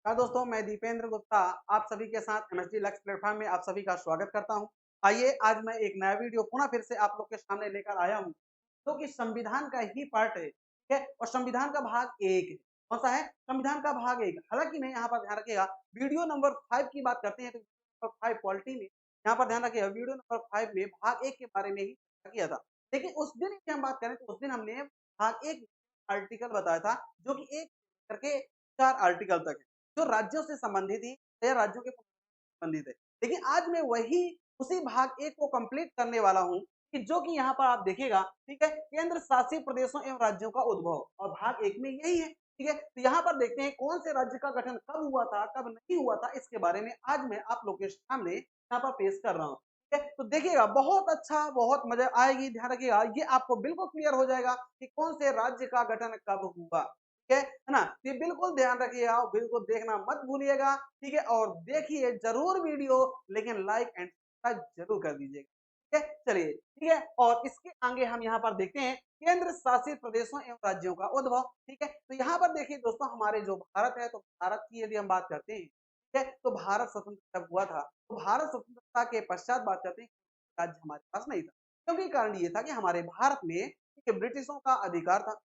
हाँ दोस्तों, मैं दीपेंद्र गुप्ता आप सभी के साथ एमएसडी लक्ष्य प्लेटफॉर्म में आप सभी का स्वागत करता हूं। आइए आज मैं एक नया वीडियो पुनः फिर से आप लोग के सामने लेकर आया हूं, जो कि संविधान का ही पार्ट है, ठीक है। और संविधान का भाग एक है। कौन सा है? संविधान का भाग एक। हालांकि मैं यहाँ पर ध्यान रखिएगा, वीडियो नंबर 5 की बात करते हैं तो नंबर 5 पॉलिटी में यहाँ पर ध्यान रखिएगा, वीडियो नंबर 5 में भाग एक के बारे में ही चर्चा किया था। लेकिन उस दिन की हम बात करें तो उस दिन हमने भाग एक आर्टिकल बताया था, जो कि एक करके 4 आर्टिकल तक है, जो राज्यों से संबंधित ही या राज्यों के संबंधित है। लेकिन आज मैं वही उसी भाग एक को कंप्लीट करने वाला हूं, कि जो कि यहाँ पर आप देखिएगा, ठीक है, केंद्र शासित प्रदेशों एवं राज्यों का उद्भव, और भाग एक में यही है, ठीक है। तो यहाँ पर देखते हैं कौन से राज्य का गठन कब हुआ था, कब नहीं हुआ था, इसके बारे में आज मैं आप लोग के सामने यहाँ पर पेश कर रहा हूँ। ठीक है, तो देखिएगा बहुत अच्छा, बहुत मजा आएगी। ध्यान रखिएगा, ये आपको बिल्कुल क्लियर हो जाएगा कि कौन से राज्य का गठन कब हुआ, ठीक है ना। ये बिल्कुल ध्यान रखिएगा, बिल्कुल देखना मत भूलिएगा, ठीक है। और देखिए जरूर वीडियो, लेकिन लाइक एंड सब्सक्राइब जरूर कर दीजिएगा, ठीक है। चलिए, ठीक है। और इसके आगे हम यहाँ पर देखते हैं केंद्र शासित प्रदेशों एवं राज्यों का उद्भव, ठीक है। तो यहाँ पर देखिए दोस्तों, हमारे जो भारत है, तो भारत की यदि हम बात करते हैं, ठीक है, तो भारत स्वतंत्र जब हुआ था, तो भारत स्वतंत्रता के पश्चात बात करते हैं, राज्य हमारे पास नहीं था। क्योंकि कारण ये था कि हमारे भारत में, ठीक है, ब्रिटिशों का अधिकार था।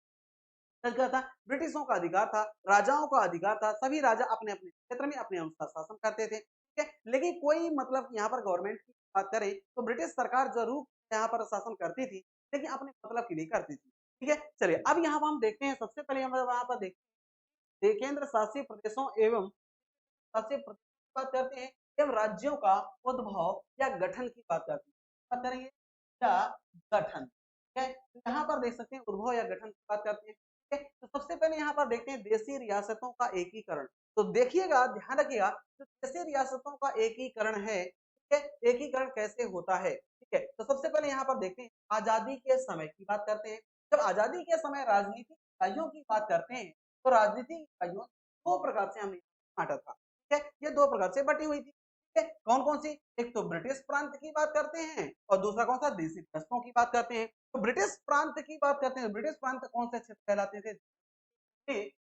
क्या था? ब्रिटिशों का अधिकार था, राजाओं का अधिकार था, सभी राजा अपने अपने क्षेत्र में अपने अनुसार शासन करते थे, ठीक है। लेकिन कोई मतलब यहाँ पर गवर्नमेंट की बात करें तो ब्रिटिश सरकार जरूर यहाँ पर शासन करती थी, लेकिन अपने मतलब के लिए करती थी, ठीक है। चलिए अब यहाँ पर हम देखते हैं, सबसे पहले हम वहाँ पर देखते हैं केंद्र शासित प्रदेशों एवं शासित प्रदेशों की बात करते हैं, एवं राज्यों का उद्भव या गठन की बात करते हैं, बात करेंगे या गठन, ठीक है। तो यहाँ पर देख सकते हैं उद्भव या गठन की बात करते हैं, ठीक है। तो सबसे पहले यहाँ पर देखते हैं देशी रियासतों का एकीकरण। तो देखिएगा, ध्यान रखिएगा, तो देशी रियासतों का एकीकरण है, ठीक है। एकीकरण कैसे होता है, ठीक है। तो सबसे पहले यहाँ पर देखते हैं आजादी के समय की बात करते हैं। जब आजादी के समय राजनीतिक इकाइयों की बात करते हैं, तो राजनीतिक इकाइयों दो प्रकार से हमने बांटा था, ठीक है। ये दो प्रकार से बटी हुई थी, ठीक है। कौन कौन सी? एक तो ब्रिटिश प्रांत की बात करते हैं, और दूसरा कौन सा? देशी रियासतों की बात करते हैं। तो ब्रिटिश प्रांत की बात करते हैं, ब्रिटिश प्रांत कौन से क्षेत्र कहलाते थे?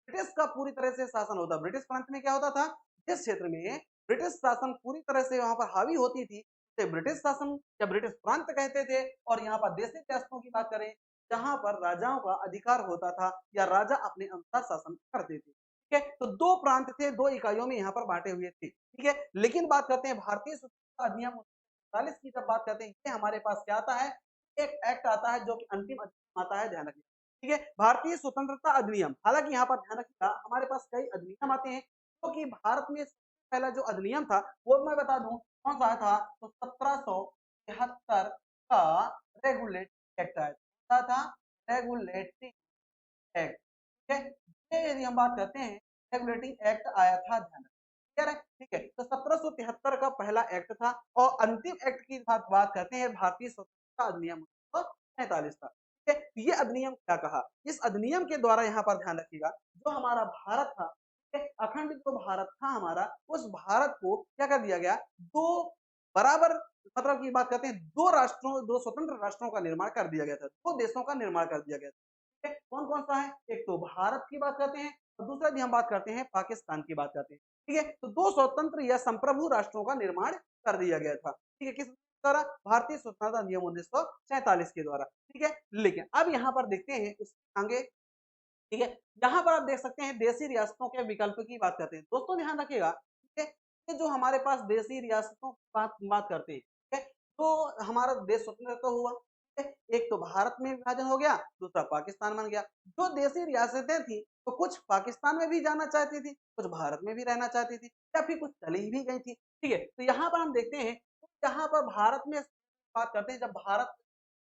ब्रिटिश का पूरी तरह से शासन होता। ब्रिटिश प्रांत में क्या होता था? जिस क्षेत्र में ब्रिटिश शासन पूरी तरह से वहां पर हावी होती थी, उसे ब्रिटिश शासन या ब्रिटिश प्रांत कहते थे। और यहाँ पर देशी रियासतों की बात करें, जहां पर राजाओं का अधिकार होता था या राजा अपने अनुसार शासन करते थे, ठीक है। तो दो प्रांत थे, दो इकाइयों में यहाँ पर बांटे हुए थे, ठीक है। लेकिन बात करते हैं भारतीय स्वतंत्रता अधिनियम 1947 की, जब बात करते हैं, ये हमारे पास क्या आता है? एक एक्ट आता है, जो कि अंतिम अधिनियम आता है, ध्यान रखिए, ठीक है। भारतीय स्वतंत्रता अधिनियम। हालांकि यहाँ पर ध्यान रखिएगा, हमारे पास कई अधिनियम आते हैं, तो कि भारत में सबसे पहला जो अधिनियम था, वो मैं बता दूं कौन सा था। तो 1773 का रेगुलेटिंग एक्ट आया था, रेगुलेटिंग एक्ट, ठीक है। ये यदि हम बात करते हैं, रेगुलेटिंग एक्ट आया था, ध्यान रखिए, क्लियर है, ठीक है। तो 1773 का पहला एक्ट था, और अंतिम एक्ट की बात करते हैं, भारतीय स्वतंत्रता अधिनियम 1947 था, ठीक है। ये अधिनियम क्या कहा? इस अधिनियम के द्वारा यहाँ पर ध्यान रखिएगा, जो हमारा भारत था, ठीक है, अखंड जो भारत था हमारा, उस भारत को क्या कर दिया गया? दो बराबर, मतलब की बात करते हैं, दो राष्ट्रों, दो स्वतंत्र राष्ट्रों का निर्माण कर दिया गया था, दो देशों का निर्माण कर दिया गया था, ठीक है। कौन कौन सा है? एक तो भारत की बात करते हैं, और दूसरा भी हम बात करते हैं पाकिस्तान की बात करते हैं, ठीक है। तो दो स्वतंत्र या संप्रभु राष्ट्रों का निर्माण कर दिया गया था, ठीक है। किस द्वारा? भारतीय स्वतंत्रता अधिनियम 1947 के द्वारा, ठीक है। लेकिन अब यहाँ पर देखते हैं उसके आगे, ठीक है। यहाँ पर आप देख सकते हैं देशी रियासतों के विकल्प की बात करते हैं। दोस्तों ध्यान रखिएगा, ठीक है, ये जो हमारे पास देशी रियासतों की बात करते हैं, ठीक है, तो हमारा देश स्वतंत्र तो हुआ, ठीक है। एक तो भारत में विभाजन हो गया, दूसरा पाकिस्तान बन गया। जो देशी रियासतें थी, तो कुछ पाकिस्तान में भी जाना चाहती थी, कुछ भारत में भी रहना चाहती थी, या फिर कुछ चली भी गई थी, ठीक है। तो यहाँ पर हम देखते हैं, तो यहाँ पर भारत में बात करते हैं, जब भारत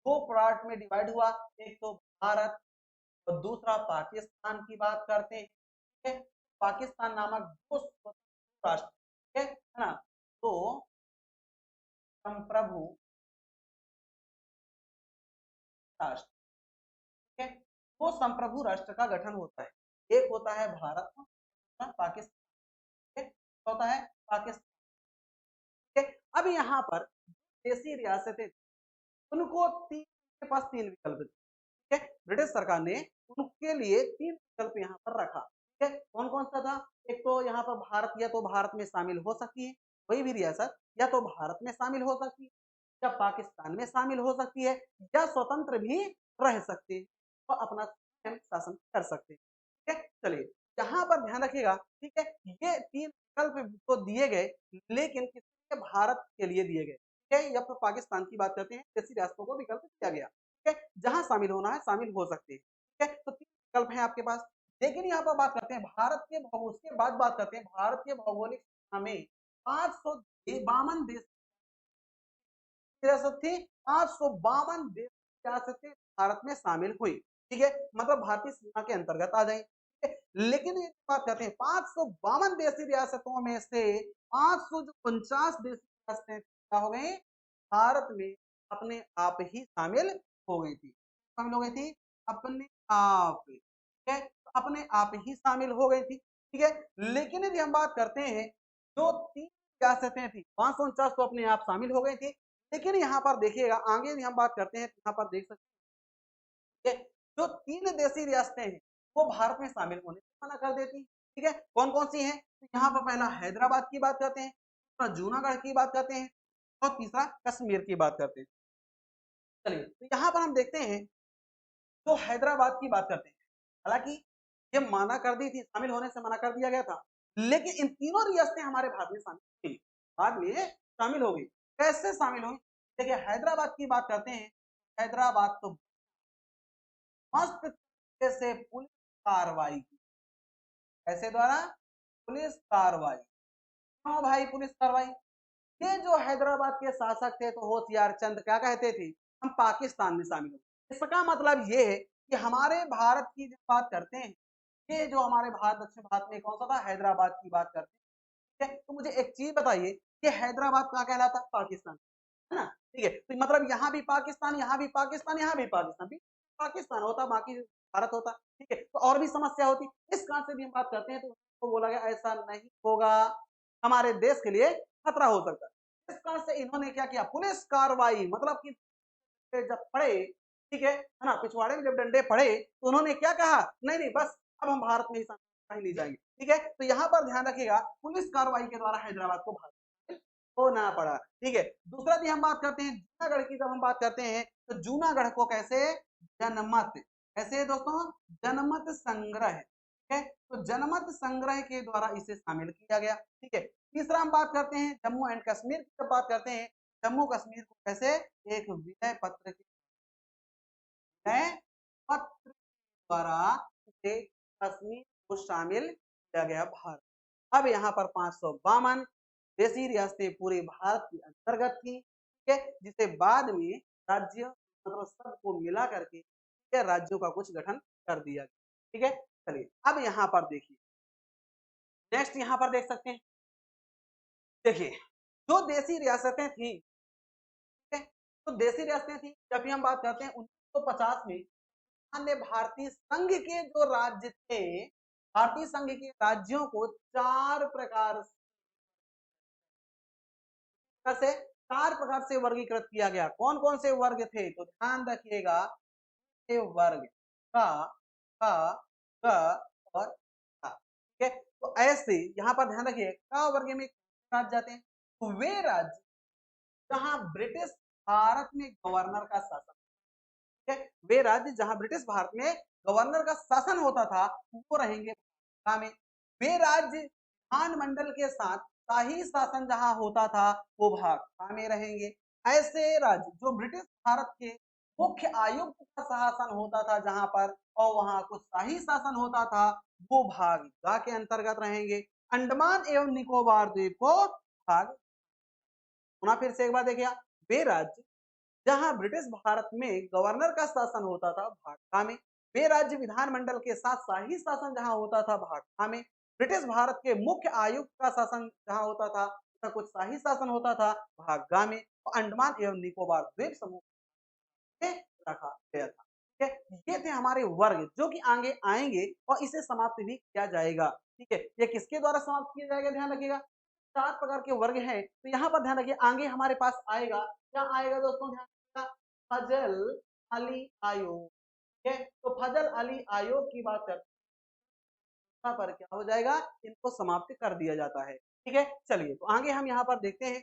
दो पार्ट में डिवाइड हुआ, एक तो भारत और दूसरा पाकिस्तान की बात करते हैं, ठीक है। पाकिस्तान नामक दो स्वतंत्र राष्ट्र, ठीक है ना। तो संप्रभु राष्ट्र, ठीक है, दो संप्रभु राष्ट्र का गठन होता है। एक होता है भारत, दूसरा पाकिस्तान, ठीक है, होता है पाकिस्तान, ठीक है। अब यहाँ पर देशी रियासतें, उनको तीन, के पास तीन विकल्प थे, ठीक है। ब्रिटिश सरकार ने उनके लिए तीन विकल्प यहाँ पर रखा, ठीक है, कौन कौन सा था? एक तो यहाँ पर भारत, या तो भारत में शामिल हो सकती है कोई भी रियासत, या तो भारत में शामिल हो सकती है, या पाकिस्तान में शामिल हो सकती है, या स्वतंत्र भी रह सकती है और अपना स्वयं शासन कर सकते हैं। ठीक है, चलिए यहाँ पर ध्यान रखिएगा। ठीक है, ये तीन विकल्प तो दिए गए, लेकिन किसके? भारत के लिए दिए गए। ठीक है, या फिर पाकिस्तान की बात करते हैं, जैसी रियासतों को विकल्प दिया गया। ठीक है, जहां शामिल होना है शामिल हो सकते हैं। ठीक है, तो तीन विकल्प हैं आपके पास। लेकिन यहाँ पर बात करते हैं भारत के भौगोलिक, उसके बाद बात करते हैं भारत के भौगोलिक सीमा में 552 देश रियासत थी, 552 देश रियासतें भारत में शामिल हुई। ठीक है, मतलब भारतीय सीमा के अंतर्गत आ जाए। ठीक है, लेकिन ये बात करते हैं 552 देशी रियासतों में से 549 देशी रियासतें क्या हो गई? भारत में अपने आप ही शामिल हो गई थी। शामिल हो गई थी अपने आप। ठीक है, तो अपने आप ही शामिल हो गई थी। ठीक है, लेकिन यदि हम बात करते हैं, जो तीन रियासतें थी 549 तो अपने आप शामिल हो गई थी, लेकिन यहाँ पर देखिएगा आगे यदि हम बात करते हैं तो यहाँ पर देख सकते हैं जो तीन देशी रियासतें हैं वो भारत में शामिल होने से मना कर देती। ठीक है, कौन कौन सी हैं? तो यहाँ पर पहला हैदराबाद की बात करते हैं, दूसरा जूनागढ़ की बात करते हैं, और तीसरा कश्मीर की बात करते हैं। चलिए, तो यहाँ पर हम देखते हैं जो हैदराबाद की बात करते हैं, हालांकि ये माना कर दी थी, शामिल होने से मना कर दिया गया था, लेकिन इन तीनों रियासतें हमारे भारत में शामिल हुई, बाद में शामिल हो गई। कैसे शामिल हुई? देखिए हैदराबाद की बात करते हैं, हैदराबाद तो मस्त तरीके से पुलिस कार्रवाई की। ऐसे द्वारा पुलिस कार्रवाई। क्यों भाई पुलिस कार्रवाई? ये जो हैदराबाद के शासक थे तो होशियार चंद क्या कहते थे? हम पाकिस्तान में शामिल हो। इसका मतलब ये है कि हमारे भारत की जब बात करते हैं, ये जो हमारे भारत, दक्षिण भारत में कौन सा था? हैदराबाद की बात करते हैं। ठीक है, तो मुझे एक चीज बताइए कि हैदराबाद क्या कहलाता? पाकिस्तान, है ना? ठीक है, तो मतलब यहाँ भी पाकिस्तान, यहाँ भी पाकिस्तान, यहाँ भी पाकिस्तान, भी पाकिस्तान होता, बाकी भारत होता। ठीक है, तो और भी समस्या होती। इस कारण से भी हम बात करते हैं तो उसको बोला गया ऐसा नहीं होगा, हमारे देश के लिए खतरा हो सकता है। इस कारण से इन्होंने क्या किया? पुलिस कार्रवाई, मतलब कि जब पड़े, ठीक है ना, पिछवाड़े में जब डंडे पड़े तो उन्होंने क्या कहा? नहीं नहीं, बस अब हम भारत में ही कहीं नहीं जाएंगे। ठीक है, तो यहाँ पर ध्यान रखिएगा पुलिस कार्रवाई के द्वारा हैदराबाद को भारत में होना पड़ा। ठीक है, दूसरा भी हम बात करते हैं जूनागढ़ की, जब हम बात करते हैं तो जूनागढ़ को कैसे? जनमत, कैसे दोस्तों? जनमत संग्रह। ठीक है, तो जनमत संग्रह के द्वारा इसे शामिल किया गया। ठीक है, तीसरा हम बात करते हैं जम्मू एंड कश्मीर की, जब बात करते हैं जम्मू कश्मीर को कैसे? एक विनय पत्र के, विनय पत्र द्वारा इसे कश्मीर को शामिल किया गया भारत। अब यहाँ पर 552 देशी रियासतें पूरे भारत के अंतर्गत थी। ठीक है, जिसे बाद में राज्य, मतलब सबको मिला करके राज्यों का कुछ गठन कर दिया गया। ठीक है, चलिए अब यहाँ पर देखिए, नेक्स्ट यहाँ पर देख सकते हैं। देखिए जो देशी रियासतें थी, ठीक है, तो देशी रियासतें थी, जब भी हम बात करते हैं 1950 में अन्य भारतीय संघ के जो राज्य थे, भारतीय संघ के राज्यों को से चार प्रकार से वर्गीकृत किया गया। कौन कौन से वर्ग थे? तो ध्यान रखिएगा, ये वर्ग का, ग और का। ठीक है, तो ऐसे यहाँ पर ध्यान रखिए का वर्ग में राज्य जाते हैं, तो वे राज्य जहां ब्रिटिश भारत में गवर्नर का शासन, ठीक है, वे राज्य जहां ब्रिटिश भारत में गवर्नर का शासन होता था वो रहेंगे भाग में। वे राज्य विधानमंडल के साथ शाही शासन जहां होता था वो भाग में रहेंगे। ऐसे राज्य जो ब्रिटिश भारत के मुख्य आयुक्त का शासन होता था जहां पर, और वहां कुछ शाही शासन होता था, वो भाग गा के अंतर्गत रहेंगे। अंडमान एवं निकोबार द्वीप को भाग, पुनः फिर से एक बार देखिए, वे राज्य जहां ब्रिटिश भारत में गवर्नर का शासन होता था भागखा में, वे राज्य विधानमंडल के साथ शाही शासन जहां होता था भागखा में, ब्रिटिश भारत के मुख्य आयुक्त का शासन जहां होता था तथा कुछ शाही शासन होता था भागगा में, और अंडमान एवं निकोबार द्वीप समूह में रखा गया था। ठीक है, ये थे हमारे वर्ग जो कि आगे आएंगे और इसे समाप्त भी किया जाएगा। ठीक है, ये किसके द्वारा समाप्त किया जाएगा? ध्यान रखिएगा, चार प्रकार के वर्ग हैं, तो यहाँ पर ध्यान रखिए आगे हमारे पास आएगा, क्या आएगा दोस्तों? ध्यान रखिएगा, फजल अली आयोग। ठीक है, तो फजल अली आयोग की बात करते यहाँ पर क्या हो जाएगा, इनको समाप्त कर दिया जाता है। ठीक है, चलिए तो आगे हम यहाँ पर देखते हैं।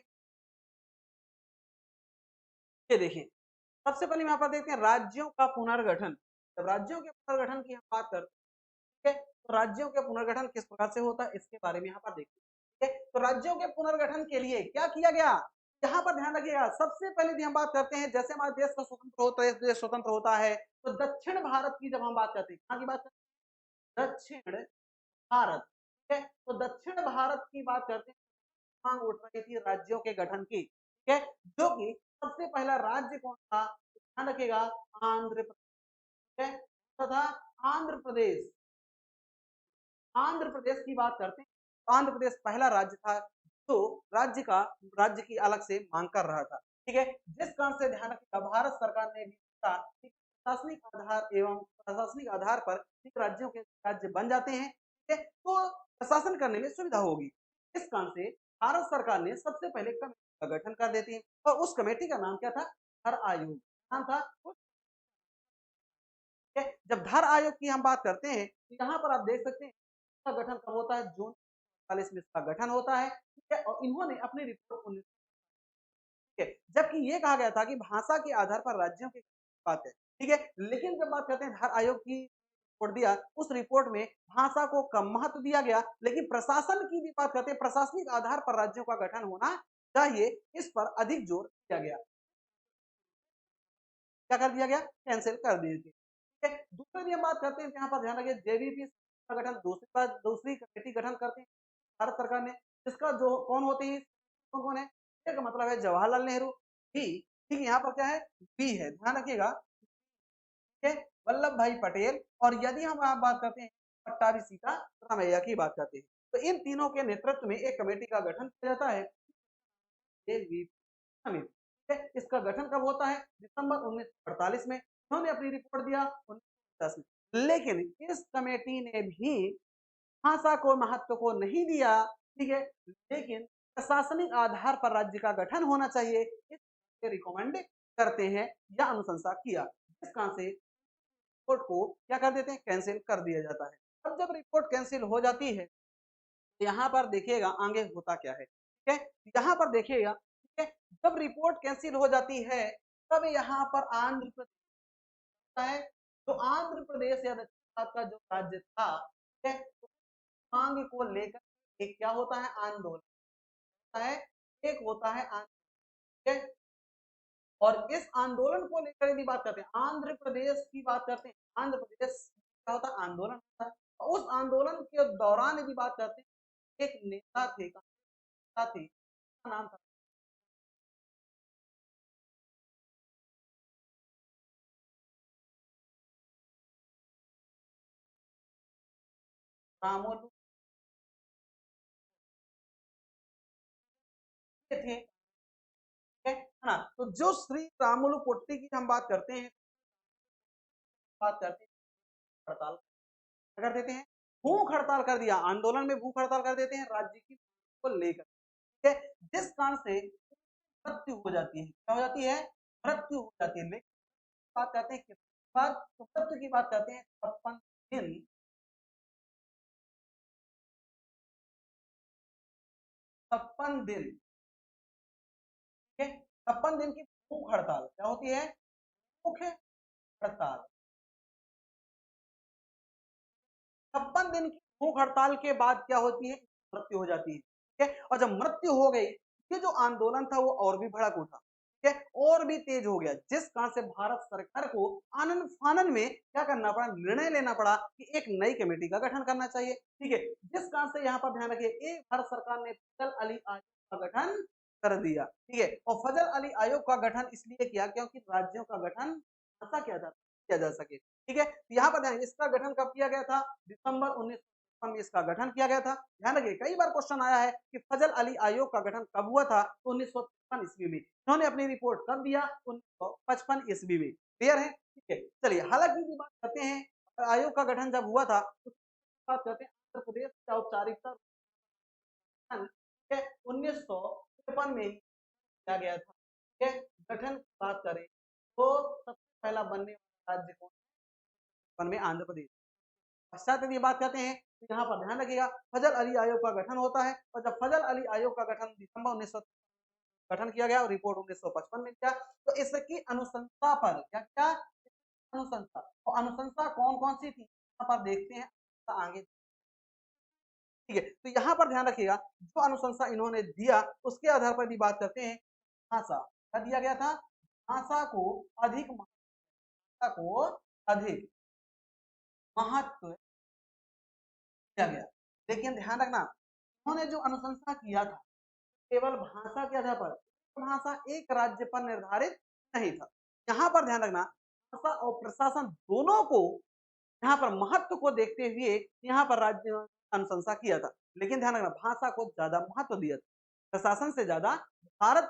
ये देखिए, सबसे पहले यहाँ पर देखते हैं राज्यों का पुनर्गठन। जब राज्यों के पुनर्गठन की हम बात करते हैं, ठीक है, तो राज्यों के पुनर्गठन किस प्रकार से होता है इसके बारे में यहाँ पर देखते हैं। ठीक है, तो राज्यों के पुनर्गठन के लिए क्या किया गया, यहाँ पर ध्यान रखिएगा। सबसे पहले यदि हम बात करते हैं, जैसे हमारे देश का स्वतंत्र होता है, देश स्वतंत्र होता है, तो दक्षिण भारत की जब हम बात करते हैं, कहाँ की बात करते हैं, दक्षिण भारत। ठीक है, तो दक्षिण भारत की बात करते हैं, मांग उठ रही थी राज्यों के गठन की। ठीक है, जो कि सबसे पहला राज्य कौन था, ध्यान रखिएगा, आंध्र प्रदेश तथा आंध्र प्रदेश। आंध्र प्रदेश की बात करते हैं, तो आंध्र प्रदेश पहला राज्य था जो राज्य की अलग से मांग कर रहा था। ठीक है, जिस कारण से ध्यान रखिएगा, भारत सरकार ने भी कहा कि प्रशासनिक आधार एवं प्रशासनिक आधार पर राज्यों के राज्य बन जाते हैं। ठीक है, तो प्रशासन करने में सुविधा होगी। इस कारण से भारत सरकार ने सबसे पहले कमेटी का गठन कर देती है, और उस कमेटी का नाम क्या था, धर आयोग नाम था। जब धर आयोग की हम बात करते हैं, तो यहाँ पर आप देख सकते हैं इसका गठन कब होता है, जून 1945 में इसका गठन होता है। ठीक है, और इन्होंने अपनी रिपोर्ट 19, ठीक है, जबकि ये कहा गया था कि भाषा के आधार पर राज्यों की बात है। ठीक है, लेकिन जब बात करते हैं धर आयोग की रिपोर्ट दिया, उस रिपोर्ट में भाषा को कम महत्व दिया गया, लेकिन प्रशासन की भी बात करते हैं, प्रशासनिक आधार पर राज्यों का गठन होना चाहिए, इस पर अधिक जोर दिया गया। क्या कर दिया गया, कैंसिल कर दिए थे। ठीक है, दूसरी हम बात करते हैं, यहाँ पर ध्यान रखिए, जेवीपी का गठन दूसरी कमेटी गठन करते हैं भारत सरकार ने, जिसका जो कौन होती है, कौन कौन है, एक मतलब है जवाहरलाल नेहरू, बी, ठीक है, यहाँ पर क्या है, बी है, ध्यान रखिएगा, ठीक है, वल्लभ भाई पटेल, और यदि हम आप बात करते हैं पट्टाभी सीतारामैया की बात करते हैं, तो इन तीनों के नेतृत्व में एक कमेटी का गठन किया जाता है, समिति। ठीक है, इसका गठन कब होता है, दिसंबर 1948 में। उन्होंने अपनी रिपोर्ट दिया 1910 में, लेकिन इस कमेटी ने भी भाषा को महत्व को नहीं दिया। ठीक है, लेकिन प्रशासनिक आधार पर राज्य का गठन होना चाहिए, इस रिकमेंड करते हैं या अनुशंसा किया, जिस कारण से रिपोर्ट को क्या कर देते हैं, कैंसिल कर दिया जाता है। अब जब रिपोर्ट कैंसिल हो जाती है, तो यहाँ पर देखिएगा आगे होता क्या है। ठीक है, यहाँ पर देखिएगा, ठीक है, जब रिपोर्ट कैंसिल हो जाती है, तब यहाँ पर आंध्र प्रदेश है, तो आंध्र प्रदेश या दक्षिण भारत का जो राज्य था, ठीक है, तो मांग को लेकर एक क्या होता है, आंदोलन होता है, एक होता है आंदोलन। ठीक है, और इस आंदोलन को लेकर यदि बात करते हैं, आंध्र प्रदेश की बात करते हैं, आंध्र प्रदेश क्या होता है, आंदोलन होता है। और उस आंदोलन के दौरान यदि बात करते हैं, एक नेता थे, नाम था, रामोलू थे, है ना। तो जो श्री रामुलु पोट्टी की हम बात करते हैं, हड़ताल कर देते हैं, भूख हड़ताल कर दिया, आंदोलन में भूख हड़ताल कर देते हैं राज्य की को लेकर। ठीक है, जिस कारण से मृत्यु हो जाती है, क्या हो जाती है, मृत्यु हो जाती है। लेकिन बात करते हैं किस बात, तो मृत्यु की बात करते हैं 56 दिन, 56 दिन, ठीक है, 56 दिन की भूख हड़ताल क्या होती है, भूख हड़ताल। 56 दिन की भूख हड़ताल के बाद क्या होती है, मृत्यु हो जाती है। ठीक है, और जब मृत्यु हो गई, ये जो आंदोलन था वो और भी भड़क उठा, ठीक है, और भी तेज हो गया, जिस कारण से भारत सरकार को आनन फानन में क्या करना पड़ा, निर्णय लेना पड़ा कि एक नई कमेटी का गठन करना चाहिए। ठीक है, जिस कारण से यहाँ पर ध्यान रखिए, एक भारत सरकार ने फजल अली आयोग का गठन कर दिया। ठीक है, और फजल अली आयोग का गठन इसलिए किया क्योंकि राज्यों का गठन ऐसा किया जा सके। ठीक है, यहाँ पर ध्यान, इसका गठन कब किया गया था, दिसंबर 1953 में इसका गठन किया गया था। ध्यान रखिए, कई बार क्वेश्चन आया है कि फजल अली आयोग का गठन कब हुआ था, तो 1953 ईस्वी में। इन्होंने अपनी रिपोर्ट कब दिया, 1955 ईस्वी में। क्लियर है, ठीक है, चलिए हालांकि की बात करते हैं, आयोग का गठन जब हुआ था, तो बात करते हैं आंध्र प्रदेश का औपचारिकता 1953 में किया गया था। ठीक है, गठन की बात करें तो सबसे पहला बनने वाला राज्य कौन में आंध्र प्रदेश। पश्चात यदि बात करते हैं तो यहाँ पर ध्यान रखिएगा फजल अली आयोग का गठन होता है, और जब फजल अली आयोग का गठन दिसंबर 1900 गठन किया गया और रिपोर्ट 1955 में किया, तो इसकी अनुशंसा पर क्या क्या अनुशंसा, तो अनुशंसा कौन कौन सी थी यहाँ पर देखते हैं आगे। ठीक है, तो यहाँ पर ध्यान रखिएगा जो अनुशंसा इन्होंने दिया उसके आधार पर भी बात करते हैं। भाषा क्या दिया गया था, भाषा को अधिक महत्व दिया गया। लेकिन ध्यान रखना उन्होंने जो अनुशंसा किया था केवल भाषा के आधार पर, भाषा एक राज्य पर निर्धारित नहीं था। यहाँ पर ध्यान रखना भाषा और प्रशासन दोनों को यहाँ पर महत्व को देखते हुए यहाँ पर राज्य अनुशंसा किया था। लेकिन ध्यान रखना भाषा को ज्यादा महत्व दिया था, प्रशासन से ज्यादा भारत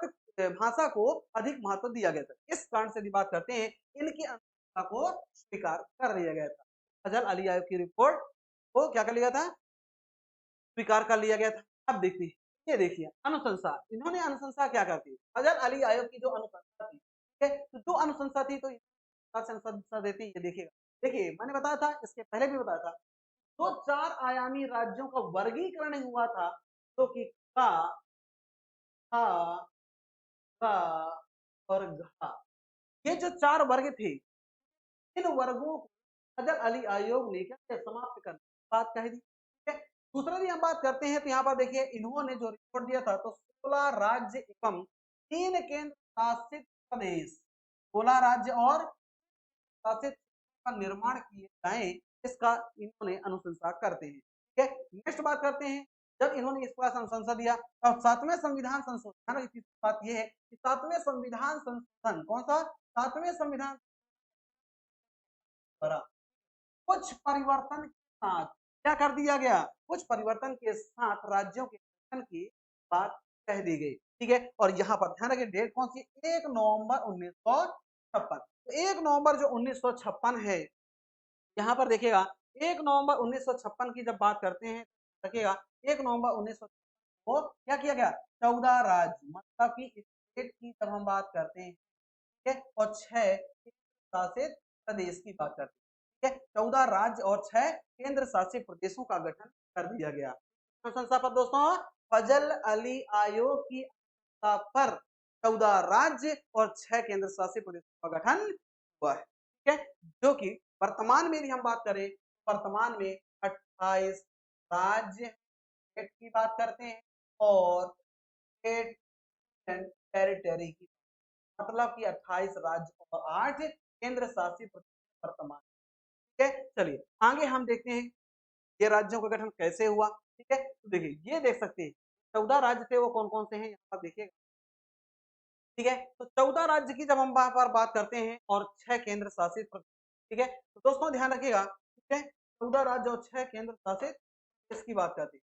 भाषा को अधिक महत्व दिया गया था। इस कारण से भी बात करते हैं इनकी अनुशंसा को स्वीकार कर लिया गया था। फजल अली आयोग की रिपोर्ट को क्या कर लिया था, स्वीकार कर लिया गया था। अब देखिए ये देखिए अनुशंसा, इन्होंने अनुशंसा क्या करती, फजल अली आयोग की जो अनुशंसा थी, ठीक है, तो जो अनुशंसा थी तो अनुशंसा देती ये देखिएगा। देखिए मैंने बताया था, इसके पहले भी बताया था, तो 4 आयामी राज्यों का वर्गीकरण हुआ था, जो कि का, का और घा, ये जो 4 वर्ग थे, इन वर्गों को फजल अली आयोग ने क्या किया, समाप्त कर बात कह दी। ठीक है, दूसरा भी हम बात करते हैं तो यहाँ पर देखिए इन्होंने जो रिपोर्ट दिया था, तो 16 राज्य एवं 3 केंद्र शासित प्रदेश, 16 राज्य और शासित का निर्माण किए जाए, इसका इन्होंने अनुशंसा करते हैं। ठीक है, नेक्स्ट बात करते हैं जब इन्होंने इस प्रकार अनुशंसा दिया और 7वें संविधान संशोधन, इसी बात यह है कि 7वें संविधान संशोधन कौन सा, 7वें संविधान द्वारा कुछ परिवर्तन के साथ क्या कर दिया गया, कुछ परिवर्तन के साथ राज्यों के गठन की बात कह दी गई। ठीक है, और यहाँ पर ध्यान रखिए डेट कौन सी, 1 नवंबर 1956। तो 1 नवंबर जो 1956 है, यहाँ पर देखिएगा 1 नवंबर 1956 की जब बात करते हैं देखिएगा 1 नवंबर 1956 को क्या किया गया, 14 राज्य मतलब कि स्टेट की जब हम बात करते हैं, ठीक है, और 6 शासित प्रदेश की बात करते हैं, ठीक है, 14 राज्य और 6 केंद्र शासित प्रदेशों का गठन कर दिया गया। संस्था पर दोस्तों फजल अली आयोग की अनुशंसा पर 14 राज्य और 6 केंद्र शासित प्रदेशों का गठन हुआ है। ठीक है, जो कि वर्तमान में भी हम बात करें, वर्तमान में 28 राज्य की बात करते हैं और स्टेट एंड टेरिटरी की, मतलब कि 28 राज्य और 8 केंद्र शासित प्रदेश वर्तमान। ठीक है, चलिए आगे हम देखते हैं ये राज्यों का गठन कैसे हुआ। ठीक है, तो देखिए ये देख सकते हैं 14 राज्य थे वो कौन कौन से हैं यहाँ पर देखिएगा। ठीक है, तो 14 राज्य की जब हम वहां पर बात करते हैं और 6 केंद्र शासित प्रदेश, ठीक है, तो दोस्तों ध्यान रखिएगा, ठीक है, 14 राज्य और 6 केंद्र शासित प्रदेश की बात करते हैं,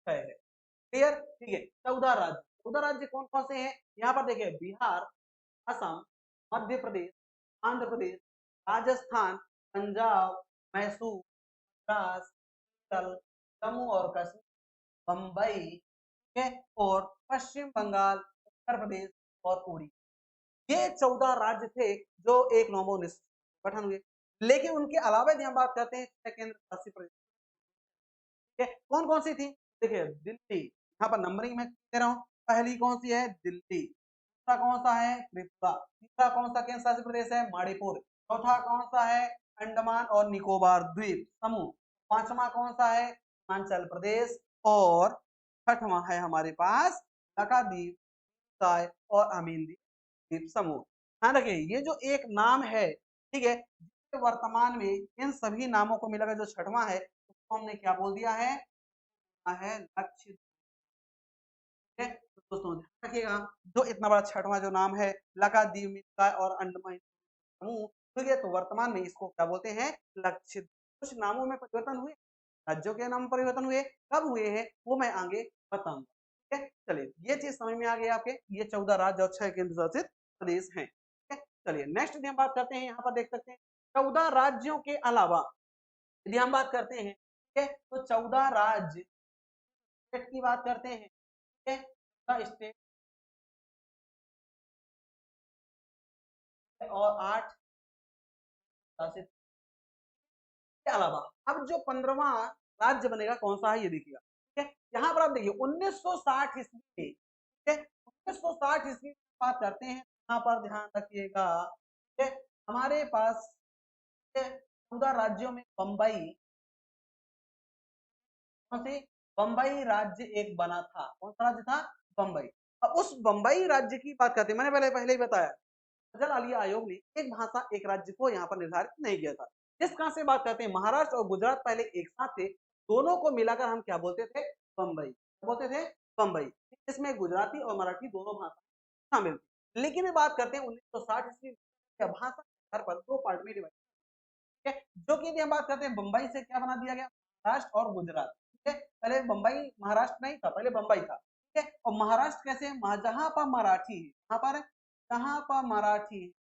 क्लियर। ठीक है, 14 राज्य, 14 राज्य कौन कौन से हैं यहाँ पर देखिए, बिहार, असम, मध्य प्रदेश, आंध्र प्रदेश, राजस्थान, पंजाब, मैसूर, जम्मू और कश्मीर, बम्बई, ठीक है, और पश्चिम बंगाल, उत्तर प्रदेश और उड़ीसा, ये 14 राज्य थे जो 1 नवंबर 19 गठन हुए। लेकिन उनके अलावा यदि हम बात करते हैं केंद्र शासित प्रदेश, ठीक है, कौन कौन सी थी, देखिए दिल्ली, यहाँ पर नंबरिंग में दे रहा हूँ, पहली कौन सी है दिल्ली, दूसरा कौन सा है त्रिपुरा, तीसरा कौन सा केंद्र शासित प्रदेश है मणिपुर, चौथा कौन सा है अंडमान और निकोबार द्वीप समूह, पांचवा कौन सा है हिमाचल प्रदेश, और छठवां है हमारे पास लक्षद्वीप और अमीन द्वीप समूह। ध्यान रखिए ये जो एक नाम है, ठीक है, वर्तमान में इन सभी नामों को मिलाकर जो छठवां है उसको हमने क्या बोल दिया है लक्षद्वीप। है, तो दोस्तों ध्यान रखिएगा जो इतना बड़ा छठवां जो नाम है लक्षद्वीप और अंडमान समूह, ठीक है, तो वर्तमान में इसको क्या बोलते हैं लक्षद्वीप। कुछ नामों में परिवर्तन हुए, राज्यों के नाम परिवर्तन हुए, कब हुए हैं वो मैं आगे बताऊंगा। ठीक है, चलिए ये चीज समझ में आ गई आपके, ये 14 राज्य और 6 केंद्र शासित प्रदेश हैं। ठीक है, चलिए नेक्स्ट यदि हम बात करते हैं, यहाँ पर देख सकते हैं 14 राज्यों के अलावा यदि हम बात करते हैं, ठीक है, तो 14 राज्य स्टेट की बात करते हैं, ठीक है, स्टेट और 8 शासित, के अलावा अब जो 15वां राज्य बनेगा कौन सा है ये देखिएगा। ठीक है, यहाँ पर आप देखिए 1960 ईस्वी में, ठीक है, 1960 ईस्वी की बात करते हैं, यहाँ पर ध्यान रखिएगा। ठीक है, हमारे पास 14 राज्यों में बम्बई, बम्बई राज्य एक बना था। कौन सा राज्य था? बम्बई। अब उस बम्बई राज्य की बात करते हैं, मैंने पहले ही बताया, फजल अली आयोग ने एक भाषा एक राज्य को यहाँ पर निर्धारित नहीं किया था। जिस कहां से बात करते हैं, महाराष्ट्र और गुजरात पहले एक साथ थे, दोनों को मिलाकर हम क्या बोलते थे? बम्बई। बोलते थे बम्बई। इसमें गुजराती और मराठी दोनों भाषा शामिल थी। लेकिन बात करते हैं 1960 ईस्वी भाषा के आधार पर दो पार्ट में डिवाइड, ठीक है, जो कि यदि हम बात करते हैं बम्बई से क्या बना दिया गया? महाराष्ट्र और गुजरात। ठीक है, पहले बम्बई महाराष्ट्र नहीं था, पहले बम्बई था। ठीक है, और महाराष्ट्र कैसे है? जहां पर मराठी है, जहां पर जहां पर मराठी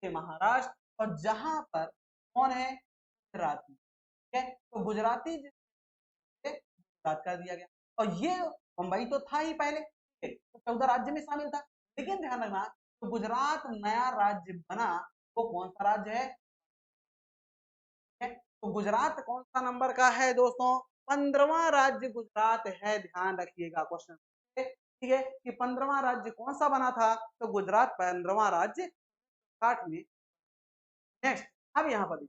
है महाराष्ट्र, और जहां पर कौन है? गुजराती। ठीक है, तो गुजराती गुजरात कर दिया गया, और ये बम्बई तो था ही पहले, ठीक है, तो 14 राज्य में शामिल था। लेकिन ध्यान रखना, तो गुजरात नया राज्य बना, वो कौन सा राज्य है? तो गुजरात कौन सा नंबर का है दोस्तों? 15वां राज्य गुजरात है, ध्यान रखिएगा क्वेश्चन। ठीक है, कि 15वां राज्य कौन सा बना था? तो गुजरात 15वां राज्य 60 में। नेक्स्ट, अब यहाँ पर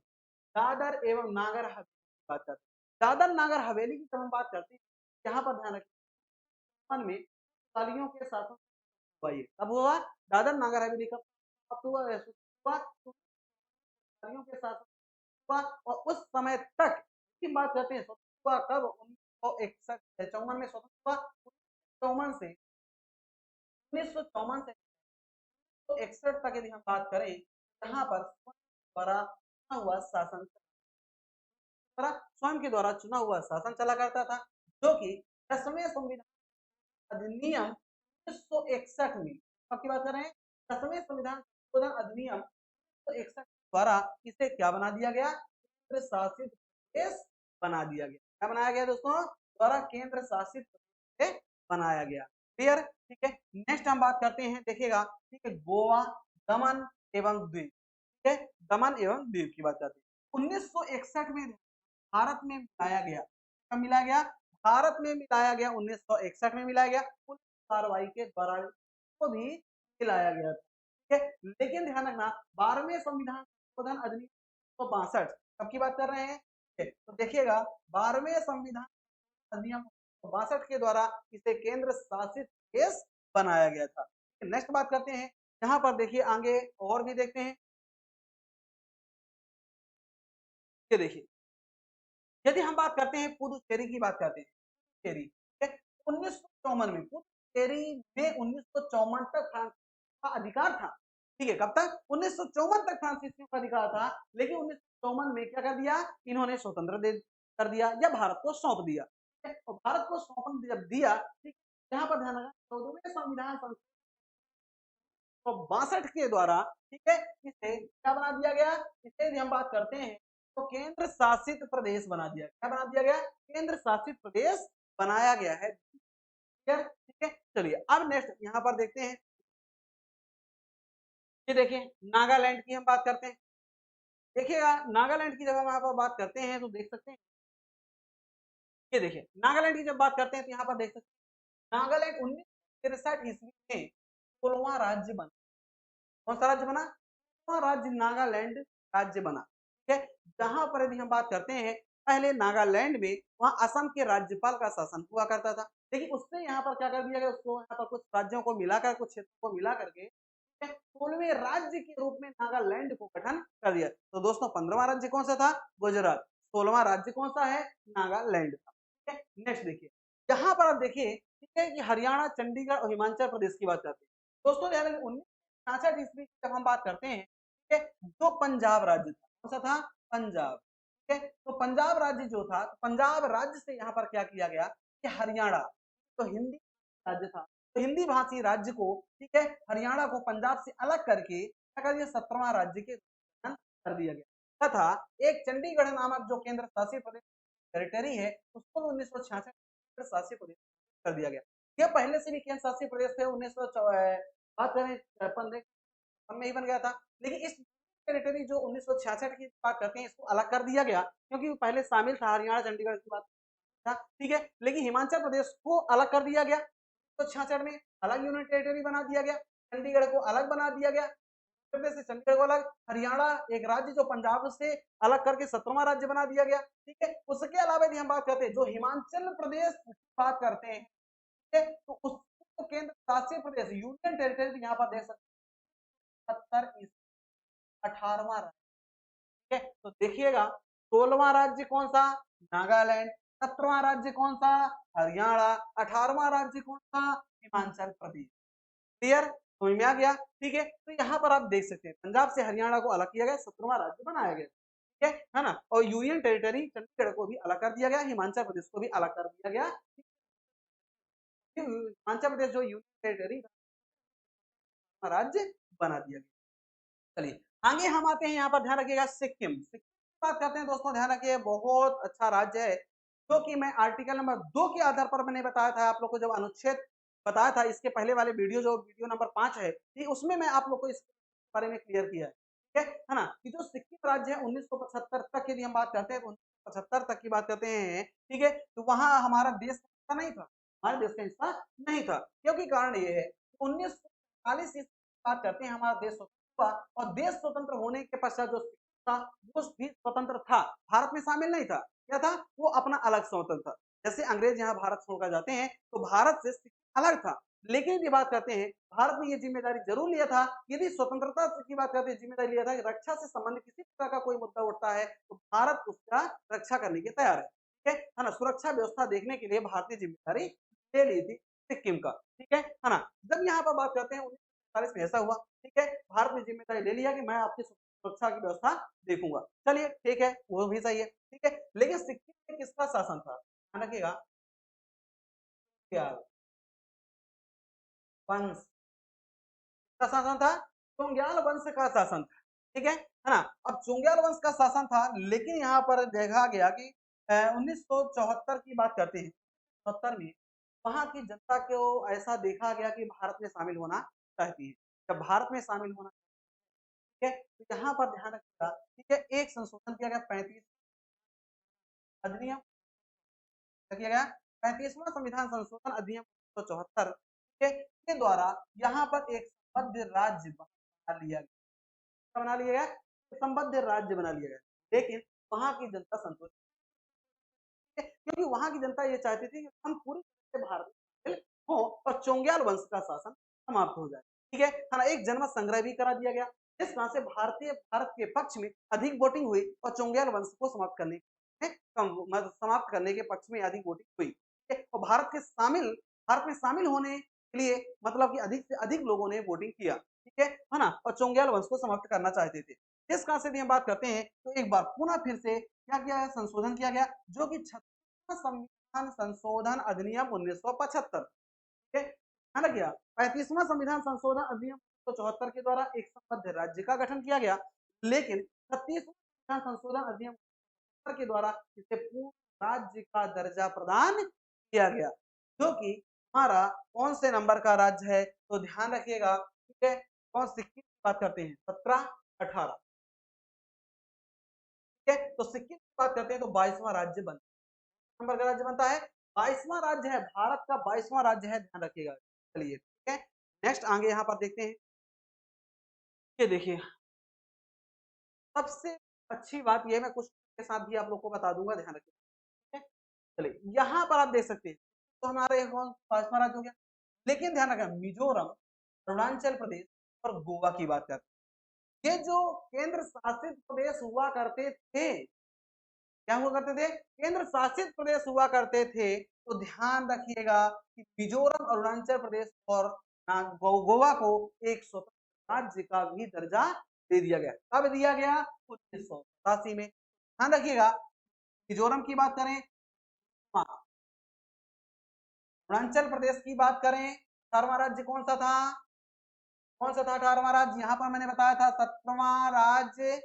दादर एवं नागर हवेली की बात करते हैं। दादर नागर हवेली की जब हम बात करते हैं, यहाँ पर ध्यान रखिए में मुगलों के शासन हुआ, ये कब हुआ? दादर नागर हवेली कब हुआ? मुगलों के शासन हुआ, और उस समय तक की बात करते हैं, स्वतंत्र हुआ कब? 1961 54 में स्वतंत्र हुआ। 1954 से 1954 से 1961 तक यदि हम बात करें, यहाँ पर द्वारा हुआ शासन, स्वयं के द्वारा चुना हुआ शासन चला करता था, जो कि 10वें संविधान अधिनियम 1961 में, आपकी बात कर रहे हैं 10वें संविधान संशोधन अधिनियम 1961 द्वारा इसे क्या बना दिया गया? केंद्र शासित प्रदेश बना दिया गया। क्या बनाया गया दोस्तों? द्वारा केंद्र शासित प्रदेश बनाया गया। क्लियर? ठीक है, नेक्स्ट हम बात करते हैं, देखिएगा, ठीक है, गोवा, दमन एवं दीव। ठीक है, दमन एवं दीव की बात करते हैं। 1961 में भारत में मिलाया गया। कब मिलाया गया? भारत में मिलाया गया, 1961 में मिलाया गया। पुलिस कार्रवाई के दौरान को भी मिलाया गया। ठीक है, लेकिन ध्यान रखना, 12वें संविधान संशोधन अधिनियम 1962, कब की बात कर रहे हैं? तो देखिएगा, 12वें संविधान अधिनियम 1962 के द्वारा इसे केंद्र शासित प्रदेश बनाया गया था। नेक्स्ट बात करते हैं, यहाँ पर देखिए आगे और भी देखते हैं। ये देखिए, यदि हम बात करते हैं पुदुचेरी की बात करते हैं, पुदुचेरी 1954 में, पुदुचेरी में 1954 तक फ्रांस का अधिकार था। ठीक है, कब तक? 1954 तक फ्रांसीसियों का अधिकार था, लेकिन 1954 में क्या कर दिया इन्होंने? स्वतंत्र दे कर दिया, या भारत को सौंप दिया। तो भारत को सौंप जब दिया, ठीक, यहाँ पर ध्यान रखना, 14वें संविधान 1962 के द्वारा, ठीक है, इसे क्या बना दिया गया? इसे यदि हम बात करते हैं, तो केंद्र शासित प्रदेश बना दिया। क्या बना दिया गया? केंद्र शासित प्रदेश बनाया गया है। ठीक है, चलिए अब नेक्स्ट यहाँ पर देखते हैं, ये देखिए नागालैंड की हम बात करते हैं। देखिएगा, नागालैंड की जब हम यहाँ पर बात करते हैं तो देख सकते हैं, ये देखिए नागालैंड की जब बात करते हैं तो यहाँ पर देख सकते हैं, नागालैंड 1963 ईस्वी में 16वां राज्य बना। कौन सा राज्य बना? 16वां राज्य नागालैंड राज्य बना। ठीक है, जहां पर यदि हम बात करते हैं, पहले नागालैंड में वहां असम के राज्यपाल का शासन हुआ करता था, लेकिन उसने यहाँ पर क्या कर दिया गया, उसको यहाँ पर कुछ राज्यों को मिलाकर, कुछ क्षेत्रों को मिला करके 16वें राज्य के रूप में नागालैंड को गठन कर दिया। तो दोस्तों 15वां राज्य कौन सा था? गुजरात। 16वां राज्य कौन सा है? नागालैंड का। ठीक है, नेक्स्ट देखिए, यहाँ पर आप देखिए, ठीक है, कि हरियाणा, चंडीगढ़ और हिमाचल प्रदेश की बात करते हैं। दोस्तों ध्यान रखिए, 1966 ईस्वी की जब हम बात करते हैं, ठीक है, जो पंजाब राज्य था, कौन सा था? पंजाब। ठीक है, तो पंजाब राज्य जो था, पंजाब राज्य से यहाँ पर क्या किया गया कि हरियाणा, तो हिंदी राज्य था, तो हिंदी भाषी राज्य को, ठीक है, हरियाणा को पंजाब से अलग करके क्या कर दिया? 17वां राज्य के गठन कर दिया गया, तथा एक चंडीगढ़ नामक जो केंद्र शासित प्रदेश टेरिटरी है, उसको 1966 केंद्र शासित प्रदेश कर दिया गया। यह पहले से भी केंद्र शासित प्रदेश थे, 1900 बात करें 53 में ही बन गया था, लेकिन इस टेरिटरी जो 1966 की बात करते हैं, इसको अलग कर दिया गया क्योंकि पहले शामिल था हरियाणा चंडीगढ़ की बात था, ठीक है। लेकिन हिमाचल प्रदेश को अलग कर दिया गया 1966 में, अलग यूनियन टेरिटरी बना दिया गया, चंडीगढ़ को अलग बना दिया गया, प्रदेश से चंडीगढ़ को अलग, हरियाणा एक राज्य जो पंजाब से अलग करके 17वां राज्य बना दिया गया, ठीक है। उसके अलावा यदि हम बात करते हैं जो हिमाचल प्रदेश की बात करते हैं, ठीक है, तो उसको केंद्र शासित प्रदेश यूनियन टेरिटरी यहाँ पर देख सकते 18वां राज्य, ठीक है। तो देखिएगा 16वां राज्य कौन सा, नागालैंड, 17वां राज्य कौन सा, हरियाणा, 18वां राज्य कौन सा, हिमाचल प्रदेश। क्लियर, समझ में आ गया, ठीक है। तो यहाँ पर आप देख सकते हैं पंजाब से हरियाणा को अलग किया गया, 17वां राज्य बनाया गया, ठीक है ना। और यूनियन टेरिटरी चंडीगढ़ को भी अलग कर दिया गया, हिमाचल प्रदेश को भी अलग कर दिया गया। हिमाचल प्रदेश जो यूनियन टेरिटरी राज्य बना दिया गया। चलिए आगे हम आते हैं, यहाँ पर ध्यान रखिएगा सिक्किम। सिक्किम की बात करते हैं दोस्तों, ध्यान रखिए बहुत अच्छा राज्य है, जो कि मैं आर्टिकल नंबर 2 के आधार पर मैंने बताया था आप लोग को, जब अनुच्छेद बताया था इसके पहले वाले वीडियो जो वीडियो नंबर 5 है, उसमें मैं आप लोग को इस बारे में क्लियर किया है, ठीक है ना। कि जो सिक्किम राज्य है 1975 तक की हम बात करते हैं, 1975 तक की बात करते हैं, ठीक है, तो वहां हमारा देश का हिस्सा नहीं था, हमारे देश का हिस्सा नहीं था, क्योंकि कारण ये है 1940 बात करते हैं हमारा देश स्वतंत्र हुआ, और देश स्वतंत्र होने के पश्चात जो था वो भी स्वतंत्र था, भारत में शामिल नहीं था, क्या था वो अपना अलग स्वतंत्र था। जैसे अंग्रेज यहाँ भारत छोड़कर जाते हैं तो भारत से सिक्किम अलग था, लेकिन यदि बात करते हैं भारत ने ये जिम्मेदारी जरूर लिया था, यदि स्वतंत्रता की बात करते हैं जिम्मेदारी लिया था कि रक्षा से संबंधित किसी प्रकार का कोई मुद्दा उठता है तो भारत उसका रक्षा करने के तैयार है, ठीक है ना। सुरक्षा व्यवस्था देखने के लिए भारतीय जिम्मेदारी ले ली थी सिक्किम का, ठीक है ना। जब यहाँ पर बात करते हैं 1947 में ऐसा हुआ, ठीक है, भारत ने जिम्मेदारी ले लिया कि मैं आपकी सुरक्षा की व्यवस्था देखूंगा, चलिए ठीक है, वो भी सही है, ठीक है। लेकिन सिक्किम में किसका शासन था, ध्यान रखिएगा, वंश का शासन था, चुंग्याल वंश का शासन था, ठीक है ना। अब चुंग्याल वंश का शासन था, लेकिन यहाँ पर देखा गया कि 1974 की बात करते हैं, 74 में वहां की जनता को ऐसा देखा गया कि भारत में शामिल होना चाहती है। जब भारत में शामिल होना, ठीक है, तो यहाँ पर ध्यान रखिएगा, ठीक है, एक संशोधन किया गया 35 अधिनियम किया गया 35वां संविधान संशोधन अधिनियम 1974 के द्वारा यहाँ पर एक संबद्ध राज्य बना लिया गया, बना लिया गया, संबद्ध राज्य बना लिया गया। लेकिन वहां की जनता संतुष्ट, क्योंकि वहां की जनता ये चाहती थी कि हम पूरी तरह से भारत में हो और चोंग्याल वंश का शासन समाप्त हो जाए, ठीक है ना। एक जनमत संग्रह भी करा दिया गया, जिस तरह से भारत के पक्ष में अधिक वोटिंग हुई और चोंग्याल वंश को समाप्त करने समाप्त करने के पक्ष में अधिक वोटिंग हुई, ठीक है। और भारत में शामिल होने के लिए मतलब कि अधिक से अधिक लोगों ने वोटिंग किया, ठीक है ना, और चोंग्याल वंश को समाप्त करना चाहते थे। जिस कारण से हम बात करते हैं तो एक बार पुनः फिर से क्या किया गया, संशोधन किया गया, जो कि संविधान संशोधन अधिनियम 1975, ठीक है, ध्यान रखिएगा 35वां संविधान संशोधन अधिनियम 1974 के द्वारा एक संबद्ध राज्य का गठन किया गया, लेकिन 36वां संविधान संशोधन अधिनियम के द्वारा इसे पूर्ण राज्य का दर्जा प्रदान किया गया, जो कि हमारा कौन से नंबर का राज्य है, तो ध्यान रखिएगा, ठीक है, कौन सिक्किम की बात करते हैं 17 18, ठीक है। तो सिक्किम की बात करते हैं तो 22वां राज्य बनता है, नंबर का राज्य बनता है, 22वां राज्य है, भारत का 22वां राज्य है, ध्यान रखिएगा। चलिए ठीक है, नेक्स्ट आगे यहाँ पर देखते हैं, ये देखिए सबसे अच्छी बात ये मैं कुछ के साथ भी आप लोग को बता दूंगा, ध्यान रखिएगा, ठीक है। चलिए यहाँ पर आप देख सकते हैं तो हमारा एक 5वां राज्य हो गया, लेकिन ध्यान रखना मिजोरम, अरुणाचल प्रदेश और गोवा की बात करते हैं, ये जो केंद्र शासित प्रदेश हुआ करते थे, क्या हुआ करते थे, केंद्र शासित प्रदेश हुआ करते थे, तो ध्यान रखिएगा कि मिजोरम, अरुणाचल प्रदेश और गोवा को एक स्वतंत्र राज्य का भी दर्जा दे दिया गया। कब दिया गया, 1987 में। ध्यान रखिएगा, मिजोरम की बात करें, अरुणाचल प्रदेश की बात करें, 18वां राज्य कौन सा था, कौन सा था 18वां राज्य, यहाँ पर मैंने बताया था 17वां राज्य।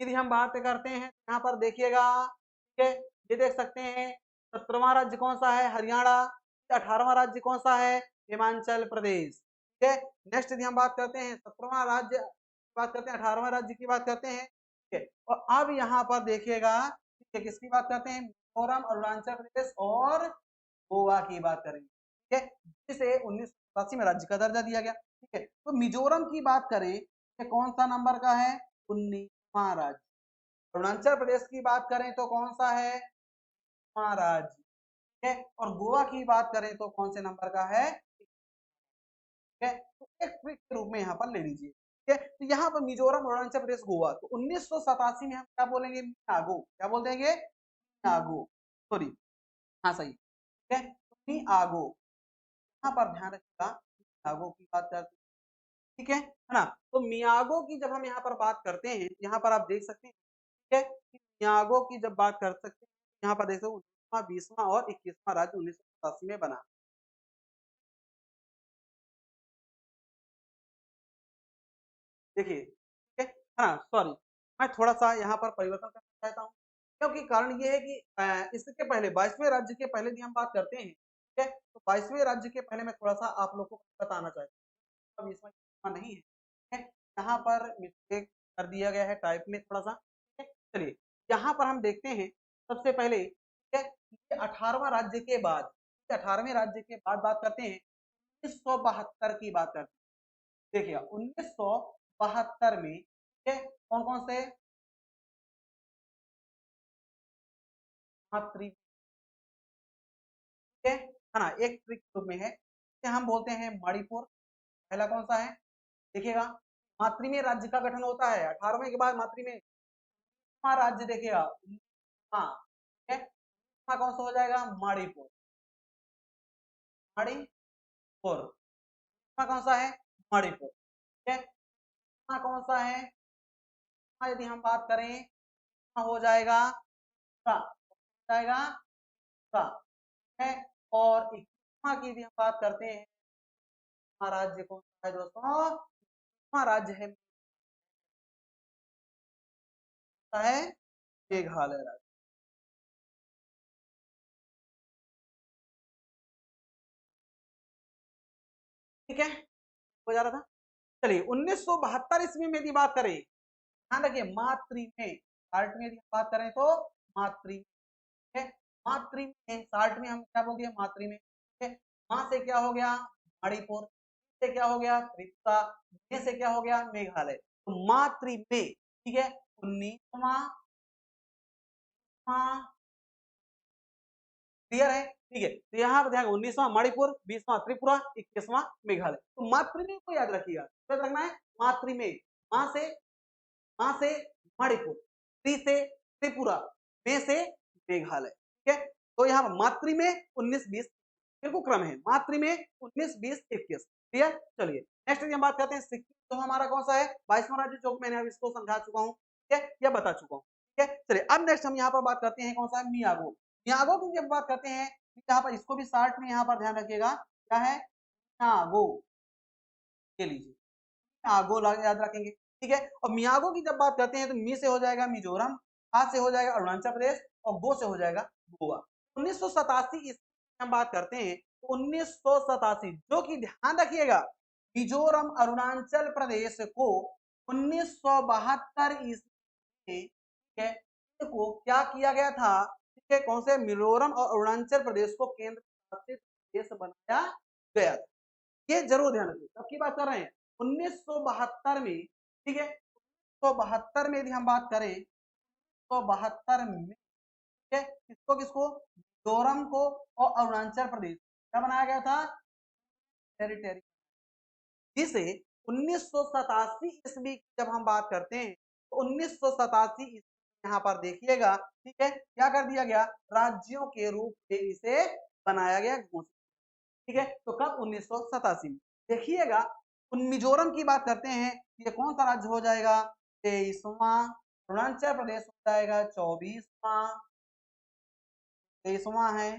यदि हम बात करते हैं यहाँ पर देखिएगा, ठीक है, ये देख सकते हैं 17वां राज्य कौन सा है, हरियाणा, 18वां राज्य कौन सा है, हिमाचल प्रदेश, ठीक है। नेक्स्ट यदि हम बात करते हैं 17वां राज्य बात करते हैं, 18वां राज्य की बात करते हैं, ठीक है। और अब यहाँ पर देखिएगा, ठीक है, किसकी बात करते हैं, मिजोरम, अरुणाचल प्रदेश और गोवा की बात करेंगे, ठीक है, जिसे 1987 में राज्य का दर्जा दिया गया, ठीक है। तो मिजोरम की बात करें, ये कौन सा नंबर का है, 19वां राज्य। अरुणाचल प्रदेश की बात करें तो कौन सा है, 19वां राज्य, ठीक है। और गोवा की बात करें तो कौन से नंबर का है, ठीक है। तो एक ट्रिक के रूप में यहाँ पर ले लीजिए, ठीक है। तो यहाँ पर मिजोरम, अरुणाचल प्रदेश, गोवा, तो 1987 में हम क्या बोलेंगे, मियागो, क्या बोल देंगे, मियागो, सॉरी, हाँ सही, ठीक है, तो मियागो, यहाँ पर ध्यान रखिएगा, मियागो की बात करते हैं, ठीक है ना। तो मियागो की जब हम यहाँ पर बात करते हैं, यहाँ पर आप देख सकते हैं, ठीक है, कि मियागो की जब बात कर सकते हैं, यहाँ पर देख सकते 19वां, 20वां और 21वां राज्य 1987 में बना, देखिए, ठीक है ना, सॉरी, मैं थोड़ा सा यहाँ पर परिवर्तन करना चाहता हूँ, क्योंकि कारण ये है कि इसके पहले 22वें राज्य के पहले भी हम बात करते हैं, ठीक है। तो 22वें राज्य के पहले मैं थोड़ा सा आप लोगों को बताना चाहता हूँ, अब इसमें इतना नहीं है, ठीक है, यहाँ पर मिस्टेक कर दिया गया है टाइप में थोड़ा सा, ठीक है। चलिए, यहाँ पर हम देखते हैं, सबसे पहले, ठीक है, ये 18वां राज्य के बाद, 18वें राज्य के बाद बात करते हैं, 1972 की बात करते हैं, देखिए 1972 में, ठीक है, कौन कौन से, मातृ, ठीक है ना, एक ट्रिक रूप में है, इसे हम बोलते हैं मणिपुर, पहला कौन सा है, देखिएगा, मातृ में राज्य का गठन होता है 18वें के बाद, मातृ में राज्य देखिएगा, हाँ, ठीक है, कौन सा हो जाएगा, मणिपुर, मणिपुर, कौन सा है, मणिपुर, ठीक है, कौन सा है, यदि हम बात करें, हो जाएगा, हो जाएगा, है। और 21वां की भी हम बात करते हैं, राज्य कौन सा है दोस्तों, राज्य है मेघालय राज्य, ठीक है, हो जा रहा था। चलिए 1972 ईस्वी में यदि बात करें, ध्यान रखिए, मातृ में, शार्ट में यदि बात करें तो मातृ है, मातृ में, शार्ट में हम क्या बोल दिए, मातृ में, ठीक है। माँ से क्या हो गया, मणिपुर, से क्या हो गया, त्रिपुरा, में से क्या हो गया, मेघालय, तो मातृ में, ठीक है, 19वां, क्लियर है, ठीक है। तो यहाँ पर ध्यान, 19वां मणिपुर, 20वां त्रिपुरा, 21वां मेघालय, तो मातृ को याद रखिएगा, याद रखना है, मातृ में, माँ से, माँ से मणिपुर, त्रि से त्रिपुरा, में से मेघालय, ठीक है। तो यहाँ मातृ में 19 20 बिल्कुल क्रम है, मातृ में 19 20 21, क्लियर। चलिए नेक्स्ट हम बात करते हैं सिक्किम, तो हमारा कौन सा है, 22वां राज्य, जो मैंने अब इसको समझा चुका हूँ, ठीक है, या बता चुका हूँ, ठीक है। चलिए अब नेक्स्ट हम यहाँ पर बात करते हैं, कौन सा है, मियागो, मियागो की जब बात करते हैं, यहाँ पर इसको भी शार्ट में यहाँ पर ध्यान रखिएगा, क्या है, मियागो के लीजिए, मियागो याद रखेंगे, ठीक है। और मियागो की जब बात करते हैं तो मी से हो जाएगा मिजोरम, आ से हो जाएगा अरुणाचल प्रदेश, और गो से हो जाएगा गोवा। 1987 इसकी हम बात करते हैं, तो 1987, जो कि ध्यान रखिएगा, मिजोरम, अरुणाचल प्रदेश को 1972 ईस्वी में, ठीक है, को क्या किया गया था, ठीक है, कौन से, मिजोरम और अरुणाचल प्रदेश को केंद्र शासित प्रदेश बनाया गया था, ये जरूर ध्यान रखिए, कब की बात कर रहे हैं, 1972 में, ठीक है, 1972 में यदि हम बात करें, 1972 में, ठीक है, किसको किसको, मिजोरम को और अरुणाचल प्रदेश क्या बनाया गया था, टेरिटरी, जिसे 1987 ईस्वी की जब हम बात करते हैं, तो 1987 ईस्वी यहाँ पर देखिएगा, ठीक है, क्या कर दिया गया, राज्यों के रूप में इसे बनाया गया, घोषित, ठीक है। तो कब, 1987 में, देखिएगा, मिजोरम की बात करते हैं, ये कौन सा राज्य हो जाएगा, 23वां, अरुणाचल प्रदेश हो जाएगा 24वां, 23वां है,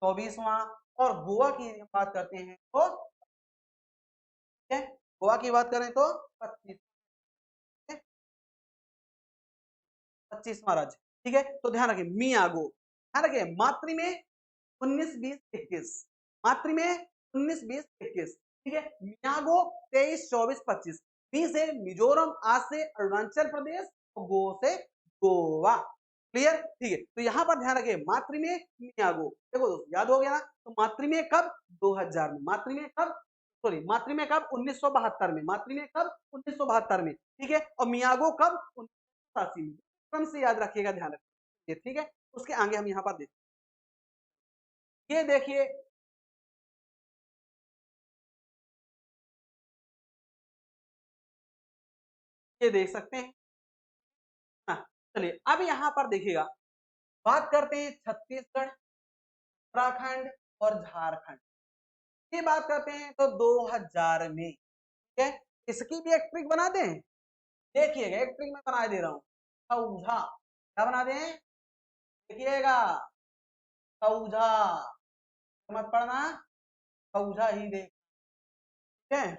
24वां, और गोवा की बात करते हैं तो, ठीक है, गोवा की बात करें तो 25, 25वां राज्य, ठीक है। तो ध्यान रखिए, मियागो, ध्यान रखिए, मातृ में 19 20 21, मातृ में 19 20 21, ठीक है, मियागो 23 24 25, मी से मिजोरम, आ से अरुणाचल प्रदेश और गो से गोवा। क्लियर? ठीक है, तो यहाँ पर ध्यान रखिए मातृ में मियागो। देखो दोस्तों याद हो गया ना, तो मातृ में कब 2000 में, मातृ में कब, सॉरी मातृ में कब 1972 में, मातृ में कब 1972 में, ठीक है, और मियागो कब 1987 में। क्रम से याद रखिएगा, ध्यान रखिए, ठीक है। उसके आगे हम यहाँ पर देखिए, ये देखिए ये देख सकते हैं। हाँ, चलिए अब यहाँ पर देखिएगा, बात करते हैं छत्तीसगढ़, उत्तराखंड और झारखंड की बात करते हैं तो 2000 में, ठीक है। इसकी भी एक ट्रिक बना दें, देखिएगा एक ट्रिक मैं बना दे रहा हूँ, सौझा। क्या बना दें? देखिएगा सौझा, मत पढ़ना, सौझा ही देख, ठीक है।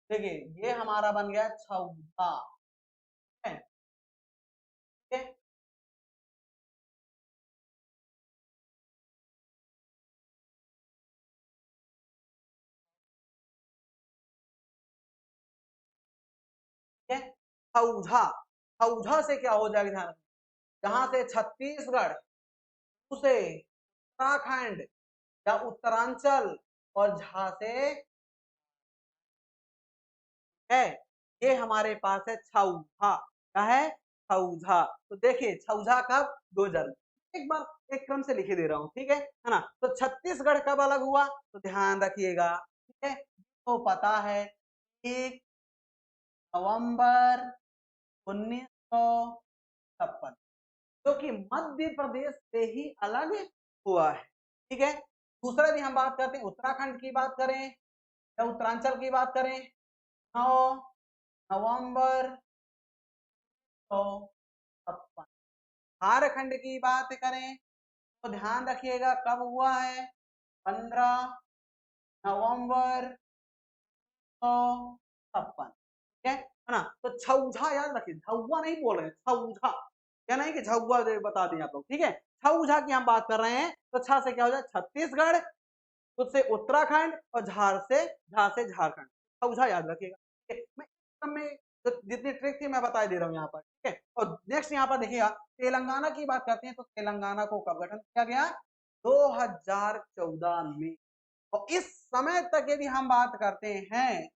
देखिए ये हमारा बन गया सौझा, ठीक है, ठीक है? ठीक है? सौझा, सौझा से क्या हो जाएगा, ध्यान रखिए, जहां से छत्तीसगढ़, उसे उत्तराखंड या उत्तरांचल और झा से है, ये हमारे पास है छौझा। क्या है? छौझा। तो देखिए छौझा कब 2000 में। एक बार एक क्रम से लिखे दे रहा हूँ, ठीक है ना। तो छत्तीसगढ़ कब अलग हुआ, तो ध्यान रखिएगा, ठीक है, तो पता है 1 नवंबर 1956, जो कि मध्य प्रदेश से ही अलग हुआ है, ठीक है। दूसरा भी हम बात करते हैं, उत्तराखंड की बात करें या उत्तरांचल की बात करें, 9 नवंबर 1956। झारखंड की बात करें तो ध्यान रखिएगा कब हुआ है, 15 नवंबर 1956, ठीक है ना। तो छौझा याद रखिए, झौवा नहीं बोल रहे हैं, छौझा, क्या नहीं कि झौवा बता दें आप लोग, ठीक है। छौझा की हम बात कर रहे हैं, तो छा से क्या हो जाए छत्तीसगढ़, उससे उत्तराखंड और झा से झारखंड। छौझा याद रखिएगा, ठीक है। मैं इस सब में जितनी ट्रिक थी मैं बता दे रहा हूँ यहाँ पर, ठीक है। और नेक्स्ट यहाँ पर देखिएगा, तेलंगाना की बात करते हैं, तो तेलंगाना को कब गठन किया गया, 2014 में। और इस समय तक यदि हम बात करते हैं,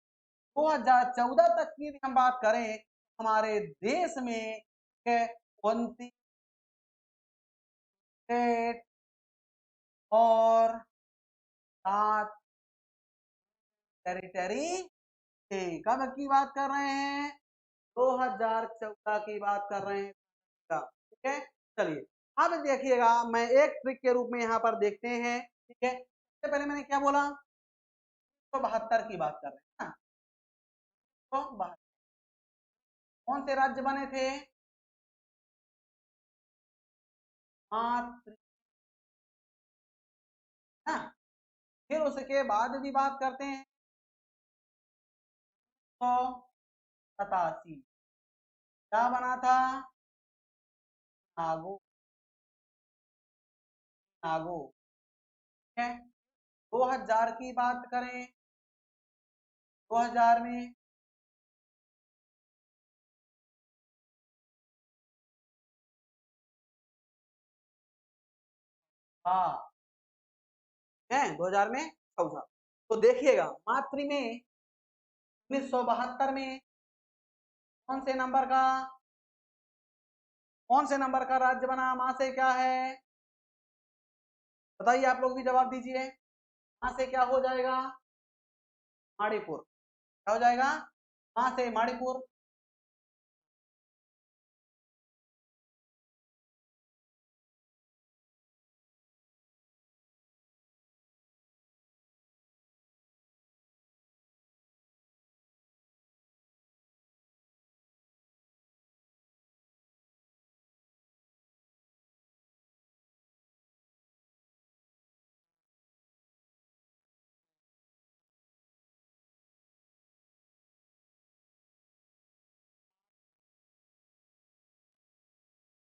2014 तक की यदि हम बात करें, हमारे देश में 29 स्टेट और 7 टेरिटरी थे। कब की बात कर रहे हैं, 2014 की बात कर रहे हैं, ठीक है। चलिए अब देखिएगा, मैं एक ट्रिक के रूप में यहाँ पर देखते हैं, ठीक है। सबसे पहले मैंने क्या बोला, 172 की बात कर रहे हैं ना, तो कौन से राज्य बने थे, मात्र, ना। फिर उसके बाद भी बात करते हैं, तो 87 क्या बना था, नागो, नागो, ठीक है। 2000 की बात करें, 2000 में, हाँ है 2000 में चौथा। तो देखिएगा मातृ में 1972 में कौन से नंबर का, कौन से नंबर का राज्य बना, मां से क्या है, बताइए आप लोग भी जवाब दीजिए, मां से क्या हो जाएगा, मणिपुर, क्या हो जाएगा, मां से मणिपुर।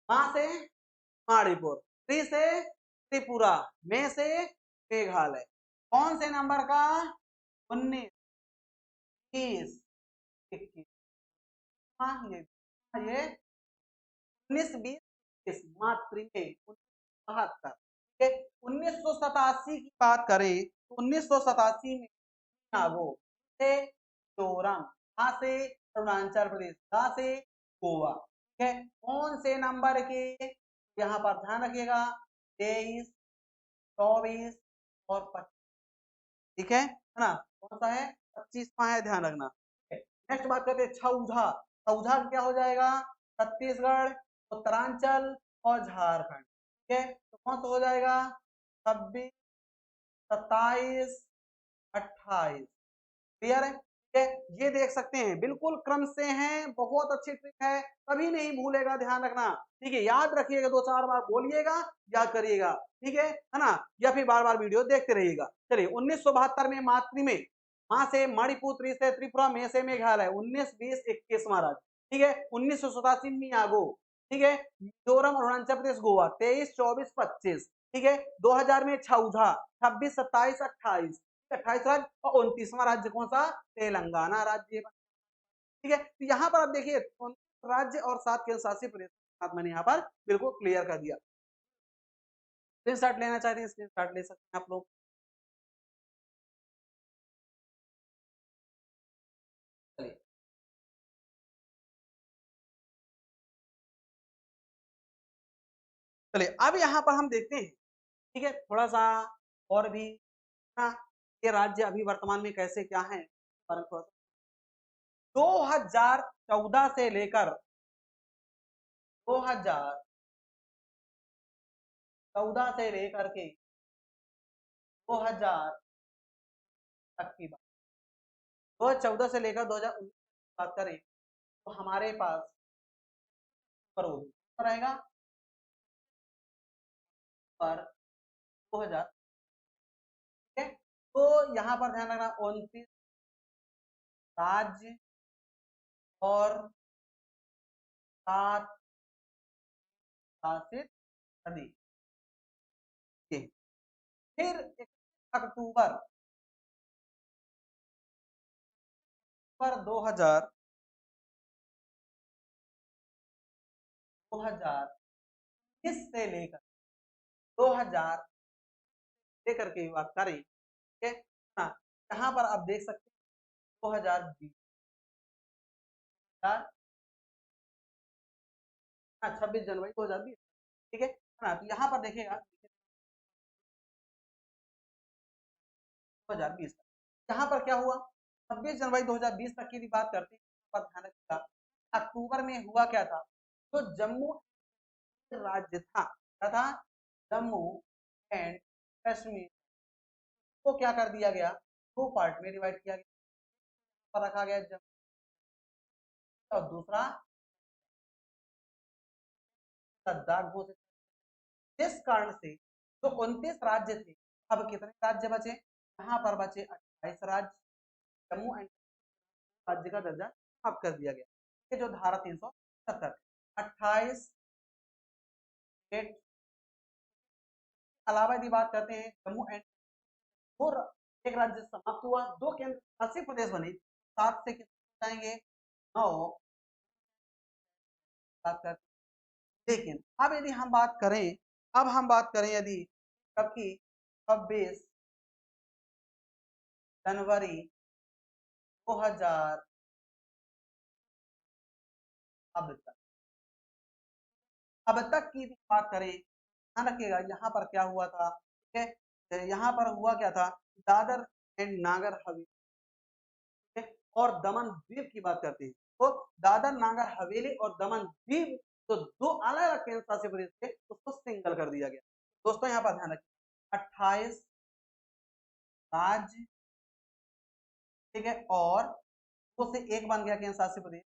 मां से मणिपुर, त्रि से त्रिपुरा, में से मेघालय। कौन से नंबर का, 19, 20, 21, हाँ ये 19-20 मातृमें 1972, ठीक है। 1987 की बात करें तो 1987 में नागो से मिजोरम, कहाँ से, अरुणाचल प्रदेश, कहाँ से, गोवा, ठीक है। कौन से नंबर के, यहाँ पर ध्यान रखिएगा 23, 24 और 25, ठीक है ना। कौन सा है, 25वां है, ध्यान रखना। नेक्स्ट बात करते हैं छौझा। छौझा क्या हो जाएगा, छत्तीसगढ़, उत्तरांचल और झारखंड, ठीक है। तो कौन सा हो जाएगा, 26, 27, 28, क्लियर है, ठीक है। ये देख सकते हैं बिल्कुल क्रम से हैं, बहुत अच्छी ट्रिक है, कभी नहीं भूलेगा, ध्यान रखना, ठीक है। याद रखिएगा, 2-4 बार बोलिएगा, याद करिएगा, ठीक है ना, या फिर बार बार वीडियो देखते रहिएगा। चलिए 1972 में मातृ में, मां से मणिपुर, त्रि से त्रिपुरा, मे से मेघालय, 19-20-21वां राज्य, ठीक है। 1987 में मियागो, ठीक है। मिजोरम, अरुणाचल प्रदेश, गोवा, 23, 24, 25, ठीक है। 2000 में छौझा, 26, 27, 28, 28 राज्य, और 29वां राज्य कौन सा, तेलंगाना राज्य, ठीक है। तो यहाँ पर आप देखिए राज्य और 7 केंद्र शासित प्रदेश साथ मैंने यहाँ पर बिल्कुल क्लियर कर दिया। स्क्रीनशॉट लेना चाहते हैं, स्क्रीनशॉट ले सकते हैं आप लोग। चलिए चलिए अब यहाँ पर हम देखते हैं, ठीक है, थोड़ा सा और भी ना, ये राज्य अभी वर्तमान में कैसे क्या है, 2014 से लेकर 2014 से लेकर के 2000 तक की बात, 2014 से लेकर 2019 की बात करें तो हमारे पास पर रहेगा पर 2000, ठीक है। तो यहाँ पर ध्यान रखना 29 राज्य और 7 शासित प्रदेश, फिर 31 अक्टूबर 2020 से लेकर 2000 लेकर के बात करें, ठीक है ना। यहाँ पर आप देख सकते हैं 2020, 26 जनवरी 2020, ठीक है ना। तो यहाँ पर देखिएगा 2020 तक, यहाँ पर क्या हुआ, 26 जनवरी 2020 तक की भी बात करते हैं, पर ध्यान रखिएगा अक्टूबर में हुआ क्या था, तो जम्मू राज्य था, क्या था, जम्मू एंड कश्मीर को क्या कर दिया गया, 2 पार्ट में डिवाइड किया गया, पर रखा गया जम्मू, और दूसरा लद्दाख घोषित, जिस कारण से जो 29 राज्य थे, अब कितने राज्य बचे, यहाँ पर बचे 28 राज्य, जम्मू एंड राज्य का दर्जा समाप्त कर दिया गया, ये जो धारा 370, 28 स्टेट अलावा यदि बात करते हैं जम्मू एंड, दो एक राज्य समाप्त हुआ, 2 केंद्र शासित प्रदेश बने, 7 से कितने जाएंगे, 9 बात करते, लेकिन अब यदि हम बात करें, अब हम बात करें यदि कब की, 26 जनवरी 2000 अब तक, अब तक की बात करें, ध्यान रखिएगा यहाँ पर क्या हुआ था, ठीक है। यहाँ पर हुआ क्या था, दादर एंड नागर हवेली, ठीक है, और दमन द्वीप की बात करते हैं, तो दादर नागर हवेली और दमन द्वीप, तो 2 अलग-अलग केंद्र शासित प्रदेश थे, उसको सिंगल कर दिया गया। दोस्तों यहाँ पर ध्यान रखिए 28 राज्य, ठीक है, और दो से एक बन गया केंद्र शासित प्रदेश,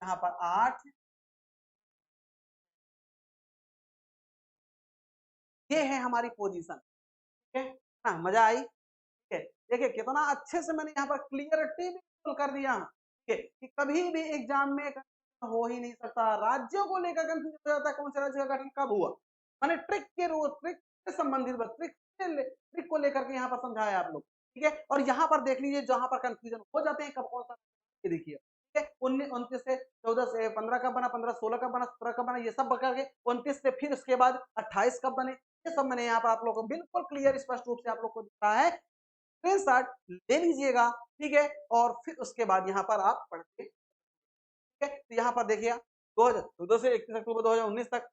यहाँ पर 8, ये है हमारी पोजीशन, ठीक है ना, मजा आई, ठीक है। देखिए कितना अच्छे से मैंने यहाँ पर क्लियरिटी बिल्कुल कर दिया, ठीक है, कि कभी भी एग्जाम में हो ही नहीं सकता, राज्यों को लेकर कंफ्यूज हो जाता है, कौन से राज्य का गठन कब हुआ, मैंने ट्रिक के रूल, ट्रिक से संबंधित बस ट्रिक को लेकर के यहाँ पर समझाया आप लोग, ठीक है। और यहाँ पर देख लीजिए जहां पर कंफ्यूजन हो जाते हैं कब कौन सा, ये देखिए ठीक है। 29 से 14 से 15 कब बना, 15 16 कब बना, 17 कब बना, ये सब करके 29 से फिर उसके बाद 28 कब बने, ये सब मैंने यहाँ पर आप लोगों को बिल्कुल क्लियर स्पष्ट रूप से आप लोग को दिख रहा है। स्क्रीनशॉट ले लीजिएगा, ठीक है, और फिर उसके बाद यहाँ पर आप पढ़ के, ठीक है। तो यहाँ पर देखिए 2014 से 31 अक्टूबर 2019 तक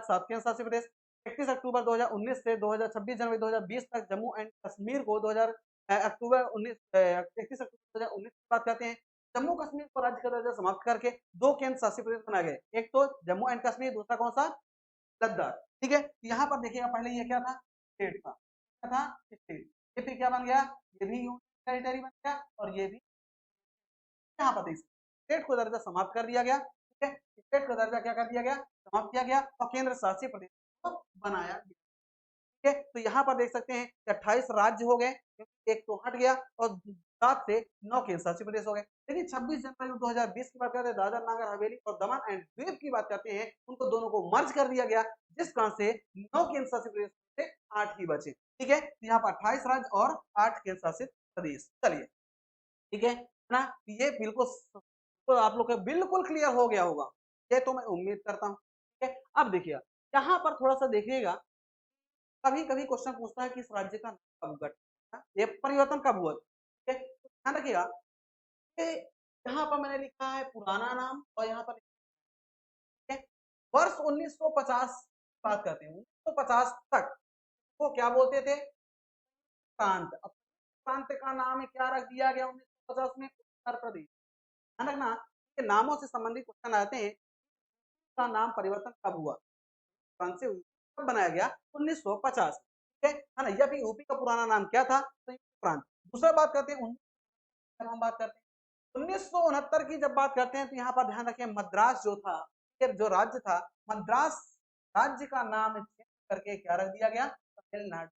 7 केंद्र शासित प्रदेश, 31 अक्टूबर 2019 से 26 जनवरी 2020 तक जम्मू एंड कश्मीर को 2000 अक्टूबर 19 31 अक्टूबर 2019 की बात करते हैं। जम्मू कश्मीर को राज्य का दर्जा समाप्त करके 2 केंद्र शासित प्रदेश बनाए गए, एक तो जम्मू एंड कश्मीर, दूसरा कौन सा, लद्दाख, ठीक है। यहाँ पर देखिएगा पहले ये क्या था, स्टेट था, क्या था, स्टेट, ये फिर क्या बन गया, ये भी यूनियन टेरिटरी बन गया, और ये भी यहाँ पर देख सकते स्टेट को दर्जा समाप्त कर दिया गया, ठीक है। स्टेट का दर्जा क्या कर दिया गया, समाप्त किया गया, और केंद्र शासित प्रदेश को बनाया गया, ठीक है। तो यहाँ पर देख सकते हैं कि 28 राज्य हो गए, एक तो हट गया, और 7 से 9 केंद्र शासित प्रदेश हो गए। लेकिन 26 जनवरी 2020 की बात करते हैं, दादर नागर हवेली और दमन एंड दीव की बात करते हैं, उनको दोनों को मर्ज कर दिया गया, जिस कारण से 9 केंद्र शासित प्रदेश से 8 ही बचे, ठीक है। तो यहाँ पर 28 राज्य और 8 केंद्र शासित प्रदेश। चलिए, ठीक है ना, ये बिल्कुल तो आप लोग का बिल्कुल क्लियर हो गया होगा, ये तो मैं उम्मीद करता हूँ, ठीक है। अब देखिए यहाँ पर थोड़ा सा देखिएगा, कभी कभी क्वेश्चन पूछता है कि इस राज्य का नाम कब गठन, ये परिवर्तन कब हुआ, ठीक है। तो ध्यान रखिएगा कि यहाँ पर मैंने लिखा है पुराना नाम, और यहाँ पर, ठीक है, वर्ष 1950 बात करते हैं, 1950 तक वो क्या बोलते थे, प्रांत। अब प्रांत का नाम क्या रख दिया गया 1950 में, उत्तर प्रदेश। ध्यान रखना, ये नामों से संबंधित क्वेश्चन आते हैं, का नाम परिवर्तन कब हुआ, प्रांत से कब बनाया गया, 1950, ठीक है ना। या फिर यूपी का पुराना नाम क्या था, संयुक्त प्रांत। दूसरा बात करते हैं, हम बात करते हैं 1969 की, जब बात करते हैं तो यहाँ पर ध्यान रखें मद्रास जो था, जो राज्य था, मद्रास राज्य का नाम चेंज करके क्या रख दिया गया, तमिलनाडु,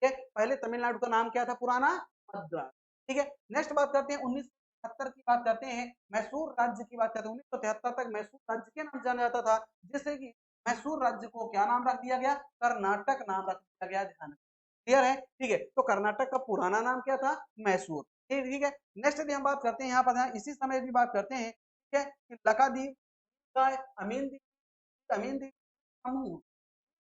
ठीक है। पहले तमिलनाडु का नाम क्या था पुराना, मद्रास, ठीक है। नेक्स्ट बात करते हैं 1973 की बात करते हैं, मैसूर राज्य की बात करते हैं। 1973 तक मैसूर राज्य के नाम जाना जाता था, जिससे कि मैसूर राज्य को क्या नाम रख दिया गया, कर्नाटक नाम रख दिया गया, ध्यान, क्लियर है, ठीक है। तो कर्नाटक का पुराना नाम क्या था, मैसूर, ठीक है। नेक्स्ट यदि हम बात करते हैं यहाँ पर, इसी समय भी बात करते हैं, ठीक है, कि लक्षद्वीप का अमीन द्वीप, अमीन द्वीप समूह,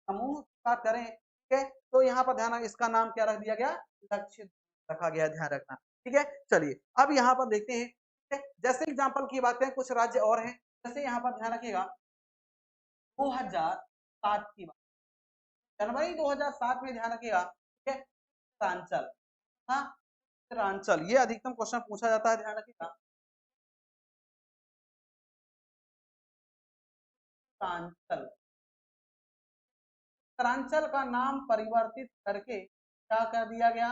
समूह की बात करें, ठीक है, तो यहाँ पर ध्यान, इसका नाम क्या रख दिया गया, लक्षद्वीप रखा गया, ध्यान रखना, ठीक है। चलिए अब यहाँ पर देखते हैं, ठीक है, जैसे एग्जाम्पल की बात करें, कुछ राज्य और हैं, जैसे यहाँ पर ध्यान रखिएगा 2007 की बात, जनवरी 2007 में ध्यान रखिएगा, ठीक है, उत्तरांचल, हाँ, उत्तरांचल, ये अधिकतम क्वेश्चन पूछा जाता है, ध्यान रखिएगा, उत्तरांचल, उत्तरांचल का नाम परिवर्तित करके क्या कर दिया गया,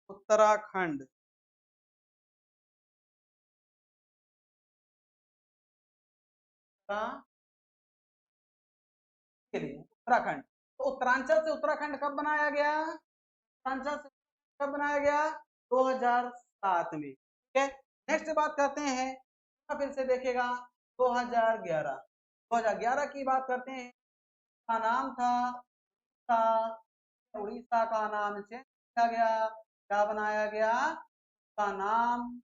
उत्तराखंड, के लिए उत्तराखंड। तो उत्तरांचल से उत्तराखंड कब बनाया गया, उत्तरांचल से कब बनाया गया, 2007 में, ठीक है। नेक्स्ट बात करते हैं, फिर से देखेगा 2011, 2011 की बात करते हैं, का नाम था उड़ीसा, उड़ीसा का नाम चेंज किया गया, क्या बनाया गया, का नाम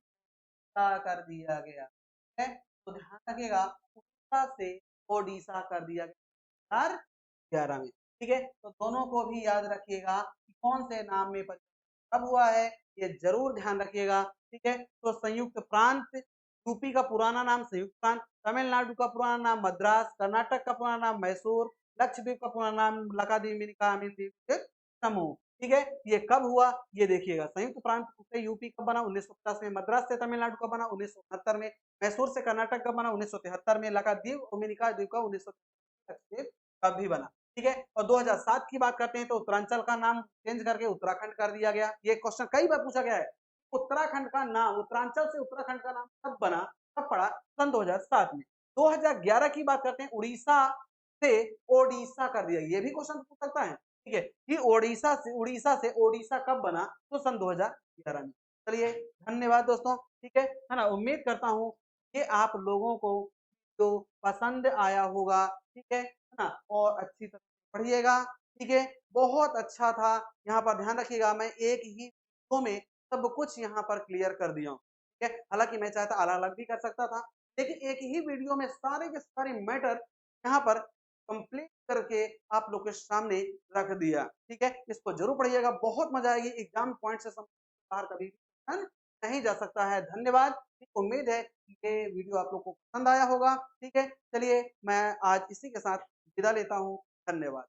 कर दिया गया, ठीक है। तो ध्यान रखिएगा उड़ीसा से ओडिशा कर दिया गया 2011 में, ठीक है। तो दोनों को भी याद रखिएगा कि कौन से नाम में परिवर्तन कब हुआ है, ये जरूर ध्यान रखिएगा, ठीक है। तो संयुक्त प्रांत, यूपी का पुराना नाम संयुक्त प्रांत, तमिलनाडु का पुराना नाम मद्रास, कर्नाटक का पुराना नाम मैसूर, लक्षद्वीप का पुराना नाम लक्षद्वीप समूह, ठीक है। ये कब हुआ, ये देखिएगा, संयुक्त प्रांत से यूपी कब बना, 1950 में, मद्रास से तमिलनाडु कब बना, 1969 में, मैसूर से कर्नाटक कब बना, 1973 में, लक्षद्वीप डोमिनिका द्वीप का 1973 कब भी बना, ठीक है। और 2007 की बात करते हैं तो उत्तरांचल का नाम चेंज करके उत्तराखंड कर दिया गया। ये क्वेश्चन कई बार पूछा गया है, उत्तराखंड का नाम, उत्तरांचल से उत्तराखंड का नाम कब बना, कब पड़ा, सन 2007 में। 2011 की बात करते हैं, उड़ीसा से ओडिशा कर दिया, ये भी क्वेश्चन पूछ सकता है, ठीक है, कि उड़ीसा से ओडिशा कब बना, तो सन 2011 में। चलिए धन्यवाद दोस्तों, ठीक है ना। उम्मीद करता हूँ कि आप लोगों को जो पसंद आया होगा, ठीक है ना, और अच्छी तरह से पढ़िएगा, ठीक है। बहुत अच्छा था, यहाँ पर ध्यान रखिएगा, मैं एक ही वीडियो में सब कुछ यहाँ पर क्लियर कर दिया हूँ, ठीक है। हालाँकि मैं चाहता अलग-अलग भी कर सकता था, लेकिन एक ही वीडियो में सारे के सारे मैटर यहाँ पर कंप्लीट करके आप लोग के सामने रख दिया, ठीक है। इसको ज़रूर पढ़िएगा, बहुत मज़ा आएगी। एग्ज़ाम पॉइंट से बाहर कभी भी क्वेश्चन नहीं जा सकता है। धन्यवाद। उम्मीद है कि ये वीडियो आप लोग को पसंद आया होगा, ठीक है। चलिए मैं आज इसी के साथ विदा लेता हूँ। धन्यवाद।